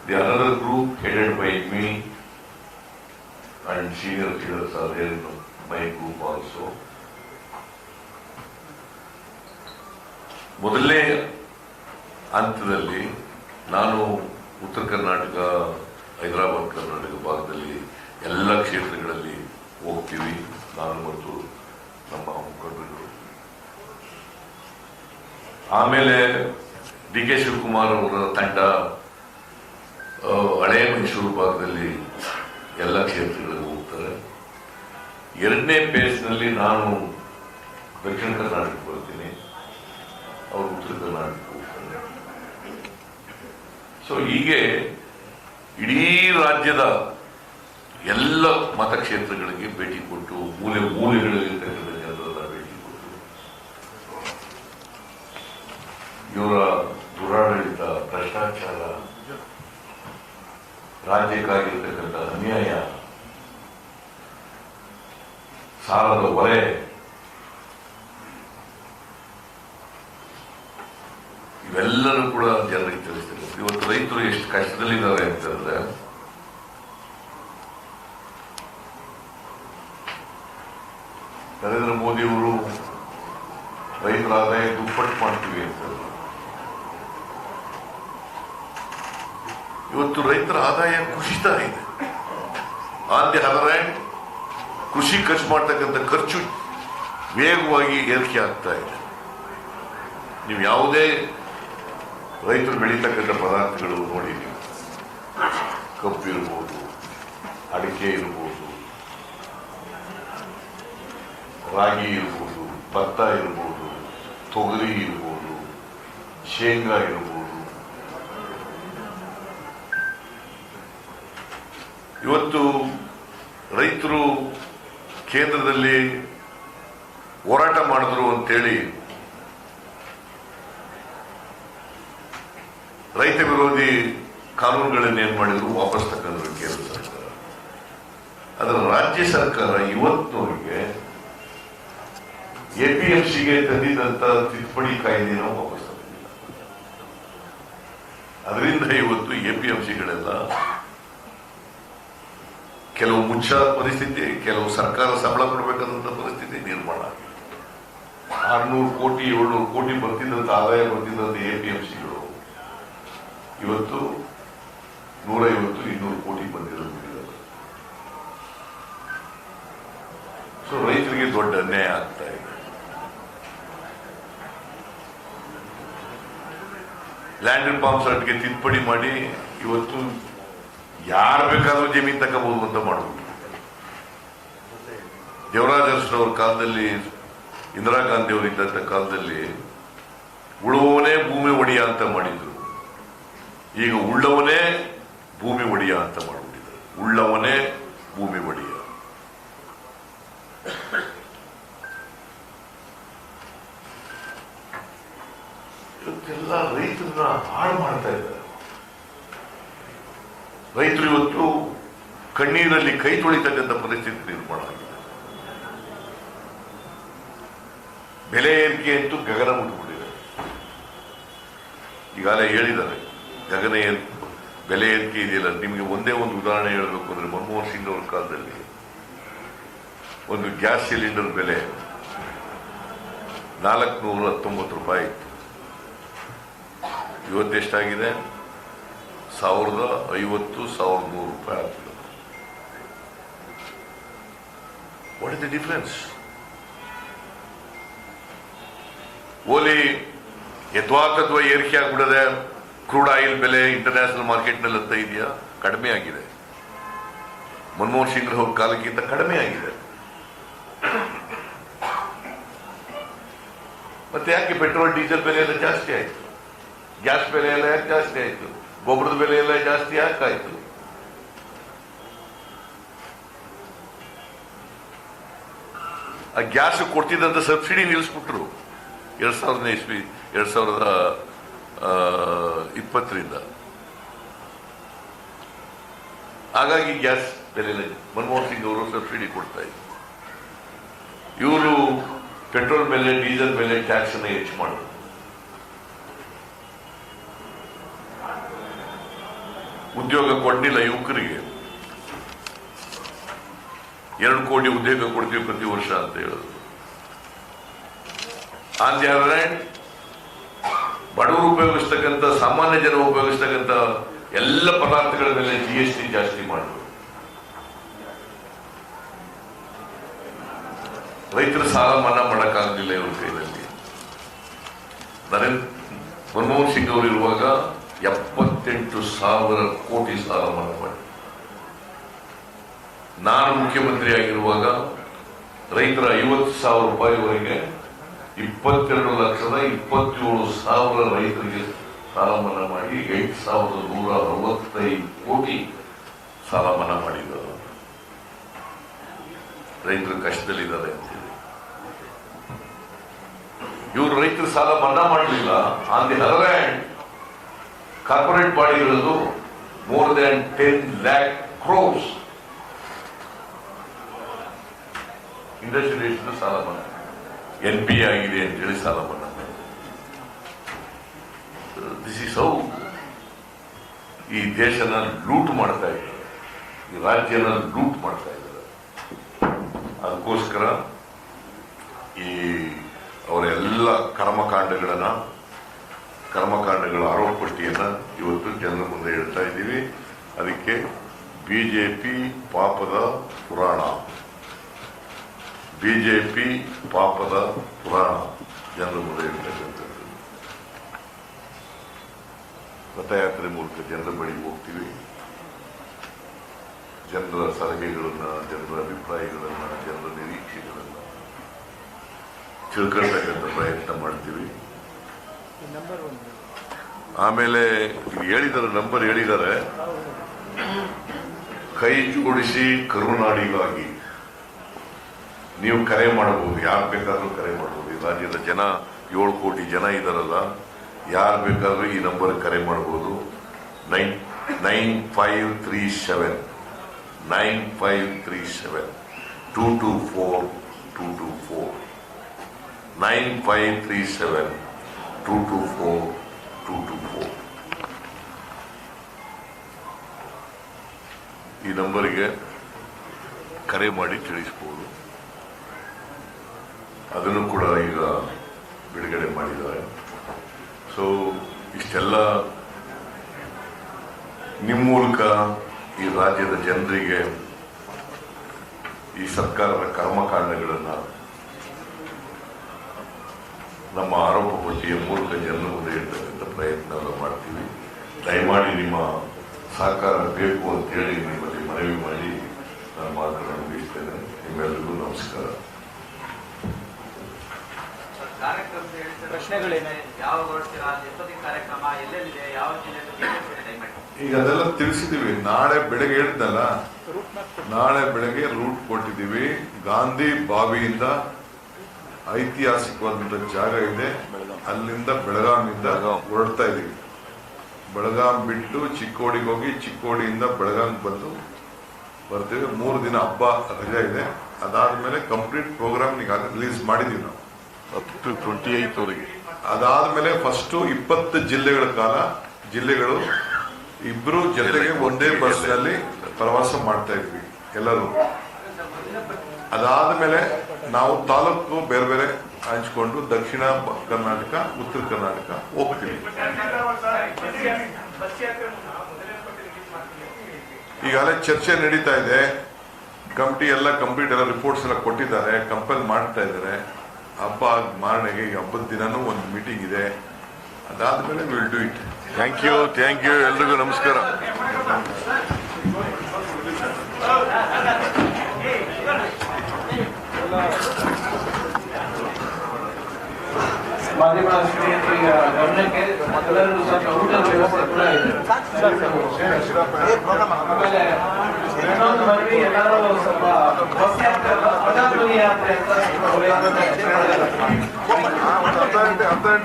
The another group headed by me and senior leaders are there in my group also. ಮೊದಲನೇ ಹಂತದಲ್ಲಿ ನಾನು ಉತ್ತರ ಕರ್ನಾಟಕ, ಹೈದರಾಬಾದ್ ಕರ್ನಾಟಕ ಭಾಗದಲ್ಲಿ ಎಲ್ಲ ಕ್ಷೇತ್ರಗಳಲ್ಲಿ ಹೋಗ್ತೀವಿ, ನಾನು ಮತ್ತು ನಮ್ಮ ಮುಖಂಡರು. ಆಮೇಲೆ ಡಿ ಕೆ ಶಿವಕುಮಾರ್ ಅವರ ತಂಡ ಹಳೆ ಮೈಸೂರು ಭಾಗದಲ್ಲಿ ಎಲ್ಲ ಕ್ಷೇತ್ರಗಳಿಗೆ ಹೋಗ್ತಾರೆ. 2ನೇ ಫೇಸ್ನಲ್ಲಿ ನಾನು ದಕ್ಷಿಣ ಕರ್ನಾಟಕಕ್ಕೆ ಬರ್ತೀನಿ, ಅವರು ಉತ್ತರ ಕರ್ನಾಟಕಕ್ಕೆ ಹೋಗ್ತಾರೆ. ಸೊ ಹೀಗೆ ಇಡೀ ರಾಜ್ಯದ ಎಲ್ಲ ಮತಕ್ಷೇತ್ರಗಳಿಗೆ ಭೇಟಿ ಕೊಟ್ಟು, ಮೂಲೆಗಳಿರ್ತಕ್ಕಂಥ ಜನರನ್ನ ಭೇಟಿ ಕೊಟ್ಟು, ಇವರ ದುರಾಡಳಿತ, ಭ್ರಷ್ಟಾಚಾರ, ರಾಜ್ಯಕ್ಕಾಗಿರ್ತಕ್ಕಂಥ ಅನ್ಯಾಯ, ಸಾಲದ ಹೊರೆ, ಇವೆಲ್ಲರೂ ಕೂಡ ಜನರಿಗೆ ತಿಳಿಸ್ತಾರೆ. ಇವತ್ತು ರೈತರು ಎಷ್ಟು ಕಷ್ಟದಲ್ಲಿದ್ದಾರೆ ಅಂತಂದ್ರೆ, ನರೇಂದ್ರ ಮೋದಿಯವರು ರೈತರ ಆದಾಯ ದುಪ್ಪಟ್ಟು ಮಾಡ್ತೀವಿ ಅಂತ. ಇವತ್ತು ರೈತರ ಆದಾಯ ಕುಸಿತಾ ಇದೆ. ಆನ್ ದಿ ಅದರ್ ಹ್ಯಾಂಡ್ ಕೃಷಿ ಖರ್ಚು ಮಾಡ್ತಕ್ಕಂಥ ಖರ್ಚು ವೇಗವಾಗಿ ಏರಿಕೆ ಆಗ್ತಾ ಇದೆ. ನೀವು ಯಾವುದೇ ರೈತರು ಬೆಳೀತಕ್ಕಂಥ ಪದಾರ್ಥಗಳು ನೋಡಿ, ನೀವು ಕಬ್ಬು ಇರ್ಬೋದು, ಅಡಿಕೆ ಇರ್ಬೋದು, ರಾಗಿ ಇರ್ಬೋದು, ಭತ್ತ ಇರ್ಬೋದು, ತೊಗರಿ ಇರ್ಬೋದು, ಶೇಂಗಾ ಇರ್ಬೋದು. ಇವತ್ತು ರೈತರು ಕೇಂದ್ರದಲ್ಲಿ ಹೋರಾಟ ಮಾಡಿದ್ರು ಅಂತೇಳಿ ರೈತ ವಿರೋಧಿ ಕಾನೂನುಗಳನ್ನೇನು ಮಾಡಿದ್ರು ವಾಪಸ್ ತಗೊಂಡ್ರು ಕೇಂದ್ರ ಸರ್ಕಾರ. ಅದರ ರಾಜ್ಯ ಸರ್ಕಾರ ಇವತ್ತಿನವರೆಗೆ ಎಪಿಎಂಸಿಗೆ ತಂದಿದ್ದಂತ ತಿದ್ದುಪಡಿ ಕಾಯ್ದೆನ ವಾಪಸ್ ತಗೊಂಡಿಲ್ಲ. ಅದರಿಂದ ಇವತ್ತು ಎಪಿಎಂಸಿಗಳೆಲ್ಲ ಕೆಲವು ಮುಚ್ಚಾದ ಪರಿಸ್ಥಿತಿ, ಕೆಲವು ಸರ್ಕಾರ ಸಂಬಳ ಕೊಡಬೇಕಾದಂತ ಪರಿಸ್ಥಿತಿ ನಿರ್ಮಾಣ ಆಗಿದೆ. 600 ಕೋಟಿ 700 ಕೋಟಿ ಬರ್ತಿದ್ದಂತ ಆದಾಯ ಬರ್ತಿದ್ದಂತ ಎಪಿಎಂಸಿಗಳು ಇವತ್ತು 150-200 ಕೋಟಿ ಬಂದಿರೋದು. ಸೊ ರೈತರಿಗೆ ದೊಡ್ಡ ಅನ್ಯಾಯ ಆಗ್ತಾ ಇದೆ. ಲ್ಯಾಂಡ್ ರಿಫಾರ್ಮ್ಸ್ ಆಕ್ಟ್ಗೆ ತಿದ್ದುಪಡಿ ಮಾಡಿ ಇವತ್ತು ಯಾರು ಬೇಕಾದ್ರೂ ಜಮೀನು ತಗೋಬಹುದು ಅಂತ ಮಾಡ್ಬಿಟ್ಟು. ದೇವರಾಜ ಅರಸರವ್ರ ಕಾಲದಲ್ಲಿ, ಇಂದಿರಾ ಗಾಂಧಿ ಅವರಿದ್ದಂಥ ಕಾಲದಲ್ಲಿ ಉಳುವವನೇ ಭೂಮಿ ಒಡೆಯ ಅಂತ ಮಾಡಿದ್ರು. ಈಗ ಉಳ್ಳವನೇ ಭೂಮಿ ಒಡೆಯ ಅಂತ ಮಾಡ್ಬಿಟ್ಟಿದ್ದಾರೆ. ಉಳ್ಳವನೇ ಭೂಮಿ ಒಡೆಯ. ಇವತ್ತೆಲ್ಲ ರೈತರನ್ನ ಹಾಳು ಮಾಡ್ತಾ ಇದ್ದಾರೆ. ರೈತರು ಇವತ್ತು ಕಣ್ಣೀರಲ್ಲಿ ಕೈ ತೊಳಿತಕ್ಕಂಥ ಪರಿಸ್ಥಿತಿ ನಿರ್ಮಾಣ ಆಗಿದೆ. ಬೆಲೆ ಏರಿಕೆ ಅಂತೂ ಗಗನ ಮುಟ್ಟಿಬಿಟ್ಟಿದೆ. ಈಗಾಗಲೇ ಹೇಳಿದ್ದಾರೆ ಗಗನ ಬೆಲೆ ಏರಿಕೆ ಇದೆಯಲ್ಲ. ನಿಮಗೆ ಒಂದೇ ಒಂದು ಉದಾಹರಣೆ ಹೇಳಬೇಕು ಅಂದ್ರೆ, ಮನಮೋಹನ್ ಸಿಂಗ್ ಅವರ ಕಾಲದಲ್ಲಿ ಒಂದು ಗ್ಯಾಸ್ ಸಿಲಿಂಡರ್ ಬೆಲೆ 419 ರೂಪಾಯಿ ಇತ್ತು. ಇವತ್ತೆಷ್ಟಾಗಿದೆ? 1050-1100 ರೂಪಾಯಿ ಆಗ್ತದೆ. What is the difference? ಓಲಿ ಯಥಾತತ್ವ ಏರಿಕೆ ಆಗ್ಬಿಡದೆ. ಕ್ರೂಡ್ ಆಯಿಲ್ ಬೆಲೆ ಇಂಟರ್ನ್ಯಾಷನಲ್ ಮಾರ್ಕೆಟ್ನಲ್ಲಿ ಅಂತ ಇದೆಯಾ? ಕಡಿಮೆ ಆಗಿದೆ. ಮನಮೋಹನ್ ಸಿಂಗ್ ಅವ್ರ ಕಾಲಕ್ಕಿಂತ ಕಡಿಮೆ ಆಗಿದೆ. ಮತ್ತೆ ಯಾಕೆ ಪೆಟ್ರೋಲ್ ಡೀಸೆಲ್ ಬೆಲೆ ಎಲ್ಲ ಜಾಸ್ತಿ ಆಯ್ತು? ಗ್ಯಾಸ್ ಬೆಲೆ ಎಲ್ಲ ಯಾಕೆ ಜಾಸ್ತಿ ಆಯ್ತು? ಗೊಬ್ಬರದ ಬೆಲೆ ಎಲ್ಲ ಜಾಸ್ತಿ ಯಾಕಾಯ್ತು? ಆ ಗ್ಯಾಸ್ ಕೊಡ್ತಿದ್ದಂತ ಸಬ್ಸಿಡಿ ನಿಲ್ಲಿಸ್ಬಿಟ್ರು 2020 ಹಾಗಾಗಿ ಗ್ಯಾಸ್ ಬೆಲೆ ಮನಮೋಹನ್ ಸಿಂಗ್ ಅವರು ಸಬ್ಸಿಡಿ ಕೊಡ್ತಾ ಇದ್ರು. ಇವರು ಪೆಟ್ರೋಲ್ ಬೆಲೆ, ಡೀಸೆಲ್ ಬೆಲೆ ಟ್ಯಾಕ್ಸ್ ಅನ್ನು ಹೆಚ್ಚು ಮಾಡಿದ್ರು. ಉದ್ಯೋಗ ಕೊಡ್ಲಿಲ್ಲ ಯುವಕರಿಗೆ. 2 ಕೋಟಿ ಉದ್ಯೋಗ ಕೊಡ್ತೀವಿ ಪ್ರತಿ ವರ್ಷ ಅಂತ ಹೇಳೋದು. ಆನ್ ದಿ ಅದರ್ ಹ್ಯಾಂಡ್ ಬಡವರು ಉಪಯೋಗಿಸ್ತಕ್ಕಂಥ, ಸಾಮಾನ್ಯ ಜನ ಉಪಯೋಗಿಸ್ತಕ್ಕಂಥ ಎಲ್ಲ ಪದಾರ್ಥಗಳ ಮೇಲೆ GST ಜಾಸ್ತಿ ಮಾಡಿದ್ರು. ರೈತರ ಸಾಲ ಮನ್ನಾ ಮಾಡಕ್ಕಾಗಲಿಲ್ಲ ಇವ್ರ ಕೈಯಲ್ಲಿ. ಮನಮೋಹನ್ ಸಿಂಗ್ ಅವರು ಇರುವಾಗ 78,000 ಕೋಟಿ ಸಾಲ ಮನ್ನಾ ಮಾಡಿ. ನಾನು ಮುಖ್ಯಮಂತ್ರಿ ಆಗಿರುವಾಗ ರೈತರ 50,000 ರೂಪಾಯಿವರೆಗೆ 22,27,000 ರೈತರಿಗೆ ಸಾಲ ಮನ್ನಾ ಮಾಡಿ 8,165 ಕೋಟಿ ಸಾಲ ಮನ್ನಾ ಮಾಡಿದರು. ರೈತರು ಕಷ್ಟದಲ್ಲಿದ್ದಾರೆ ಅಂತೇಳಿ. ಇವರು ರೈತರ ಸಾಲ ಮನ್ನಾ ಮಾಡಲಿಲ್ಲ. On the other hand corporate ಬಾಡಿಗಳದ್ದು more than 10 lakh crores industrial ಸಾಲ ಮನ್ನಾ, NPA ಆಗಿದೆ ಅಂತೇಳಿ ಸಾಲ ಮನ್ನಾ. ದಿಸ್ ಇಸ್ ಹೌ ಈ ದೇಶನ ಲೂಟ್ ಮಾಡ್ತಾ ಇದ್ದಾರೆ, ಈ ರಾಜ್ಯನ ಲೂಟ್ ಮಾಡ್ತಾ ಇದ್ದಾರೆ. ಅದಕ್ಕೋಸ್ಕರ ಈ ಅವರೆಲ್ಲ ಕರ್ಮಕಾಂಡಗಳ ಆರೋಪ ಪಟ್ಟಿಯನ್ನ ಇವತ್ತು ಜನರ ಮುಂದೆ ಹೇಳ್ತಾ ಇದ್ದೀವಿ. ಅದಕ್ಕೆ ಬಿಜೆಪಿ ಪಾಪದ ಪುರಾಣ ಜನರ ಮುಂದೆ ಹೇಳ್ತಕ್ಕಂಥದ್ದು. ರಥಯಾತ್ರೆ ಮೂಲಕ ಜನರ ಬಳಿಗೆ ಹೋಗ್ತೀವಿ. ಜನರ ಸಲಹೆಗಳನ್ನ, ಜನರ ಅಭಿಪ್ರಾಯಗಳನ್ನ, ಜನರ ನಿರೀಕ್ಷೆಗಳನ್ನ ತಿಳ್ಕೊಳ್ತಕ್ಕಂಥ ಪ್ರಯತ್ನ ಮಾಡ್ತೀವಿ. ಆಮೇಲೆ ಹೇಳಿದ್ದಾರೆ, ನಂಬರ್ ಹೇಳಿದ್ದಾರೆ, ಕೈ ಜೋಡಿಸಿ ಕರುನಾಡಿಗಾಗಿ ನೀವು ಕರೆ ಮಾಡಬಹುದು, ಯಾರು ಬೇಕಾದ್ರೂ ಕರೆ ಮಾಡಬಹುದು. ಈ ರಾಜ್ಯದ ಜನ 7 ಕೋಟಿ ಜನ ಇದಾರಲ್ಲ, ಯಾರು ಬೇಕಾದ್ರೂ ಈ ನಂಬರ್ ಕರೆ ಮಾಡಬಹುದು. 9537 224 224 9537 224 224. ಈ ನಂಬರಿಗೆ ಕರೆ ಮಾಡಿ ತಿಳಿಸಬಹುದು. ಅದನ್ನು ಕೂಡ ಈಗ ಬಿಡುಗಡೆ ಮಾಡಿದ್ದಾರೆ. ಸೊ ಇಷ್ಟೆಲ್ಲ ನಿಮ್ಮ ಮೂಲಕ ಈ ರಾಜ್ಯದ ಜನರಿಗೆ ಈ ಸರ್ಕಾರದ ಕರ್ಮಕಾಂಡಗಳನ್ನು ನಮ್ಮ ಆರೋಪ ಪಟ್ಟಿಯ ಮೂಲಕ ಜನರ ಮುಂದೆ ಇಡ್ತಕ್ಕಂಥ ಪ್ರಯತ್ನ ಮಾಡ್ತೀವಿ. ದಯಮಾಡಿ ನಿಮ್ಮ ಸಹಕಾರ ಬೇಕು ಅಂತೇಳಿ ನಿಮ್ಮಲ್ಲಿ ಮನವಿ ಮಾಡಿ ನಾನು ಮಾತನ್ನು ಮುಗಿಸ್ತೇನೆ. ನಿಮ್ಮೆಲ್ಲರಿಗೂ ನಮಸ್ಕಾರ. ಪ್ರಶ್ನೆಗಳೇನೆ? ಯಾವ ಹೊರಡ್ತೀರಾ, ಎಷ್ಟೊತ್ತಿಗೆ ಕಾರ್ಯಕ್ರಮ, ಎಲ್ಲೆಲ್ಲಿದೆ, ಯಾವ ಜಿಲ್ಲೆಯಲ್ಲಿ? ಈಗ ಅದೆಲ್ಲ ತಿಳಿಸಿದೀವಿ. ನಾಳೆ ಬೆಳಗ್ಗೆ ಹೇಳಿದ್ನಲ್ಲ, ನಾಳೆ ಬೆಳಗ್ಗೆ ರೂಟ್ ಕೊಟ್ಟಿದ್ದೀವಿ. ಗಾಂಧಿ ಬಾವಿಯಿಂದ ಐತಿಹಾಸಿಕವಾದಂತ ಜಾಗ ಇದೆ, ಅಲ್ಲಿಂದ ಬೆಳಗಾವಿಯಿಂದ ಹೊರಡ್ತಾ ಇದೀವಿ. ಬೆಳಗಾಂ ಬಿಟ್ಟು ಚಿಕ್ಕೋಡಿಗೆ ಹೋಗಿ ಚಿಕ್ಕೋಡಿಯಿಂದ ಬೆಳಗಾಂ ಬಂದು ಬರ್ತೀವಿ. 3 ದಿನ ಹಬ್ಬ ರಜೆ ಇದೆ. ಅದಾದ್ಮೇಲೆ ಕಂಪ್ಲೀಟ್ ಪ್ರೋಗ್ರಾಮ್ ಈಗಾಗಲೇ ರಿಲೀಸ್ ಮಾಡಿದೀವಿ ನಾವು ಅಪ್ ಟು 28ವರೆಗೆ. ಅದಾದ್ಮೇಲೆ ಫಸ್ಟ್ 20 ಜಿಲ್ಲೆಗಳ ಕಾಲ ಜಿಲ್ಲೆಗಳು ಇಬ್ರು ಜೊತೆಗೆ ಒಂದೇ ಬಸ್ ನಲ್ಲಿ ಪ್ರವಾಸ ಮಾಡ್ತಾ ಇದ್ವಿ ಎಲ್ಲರೂ. ಅದಾದ್ಮೇಲೆ ನಾವು ತಾಲೂಕು ಬೇರೆ ಬೇರೆ ಹಂಚ್ಕೊಂಡು ದಕ್ಷಿಣ ಕರ್ನಾಟಕ, ಉತ್ತರ ಕರ್ನಾಟಕ ಹೋಗ್ತೀವಿ. ಈಗಾಗಲೇ ಚರ್ಚೆ ನಡೀತಾ ಇದೆ. ಕಮಿಟಿ ಎಲ್ಲ ಕಂಪ್ಲೀಟ್ ಎಲ್ಲ ರಿಪೋರ್ಟ್ಸ್ ಎಲ್ಲ ಕೊಟ್ಟಿದ್ದಾರೆ, ಕಂಪೇರ್ ಮಾಡ್ತಾ ಇದ್ದಾರೆ. ಹಬ್ಬ ಮಾರಣೆಗೆ ಈ ಹಬ್ಬದ ದಿನನೂ ಒಂದು ಮೀಟಿಂಗ್ ಇದೆ. ಅದಾದ್ಮೇಲೆ will do it. Thank you ಎಲ್ರಿಗೂ ನಮಸ್ಕಾರ. ಮಾಧ್ಯಮ ಸ್ನೇಹಿತರಿಗೆ ಗಮನಕ್ಕೆ ಎಲ್ಲರಿಗೂ ಸ್ವಲ್ಪ ಊಟದ ವ್ಯವಸ್ಥೆ ಕೂಡ ಇದೆ. ಆಮೇಲೆ ಇನ್ನೊಂದು ಮನವಿ, ಎಲ್ಲರೂ ಸ್ವಲ್ಪ ಬಸ್ ಯಾತ್ರೆ ಪ್ರಧಾನಮಂತ್ರಿ ಯಾತ್ರೆ ಅಂತ ಅರ್ಧ ಗಂಟೆ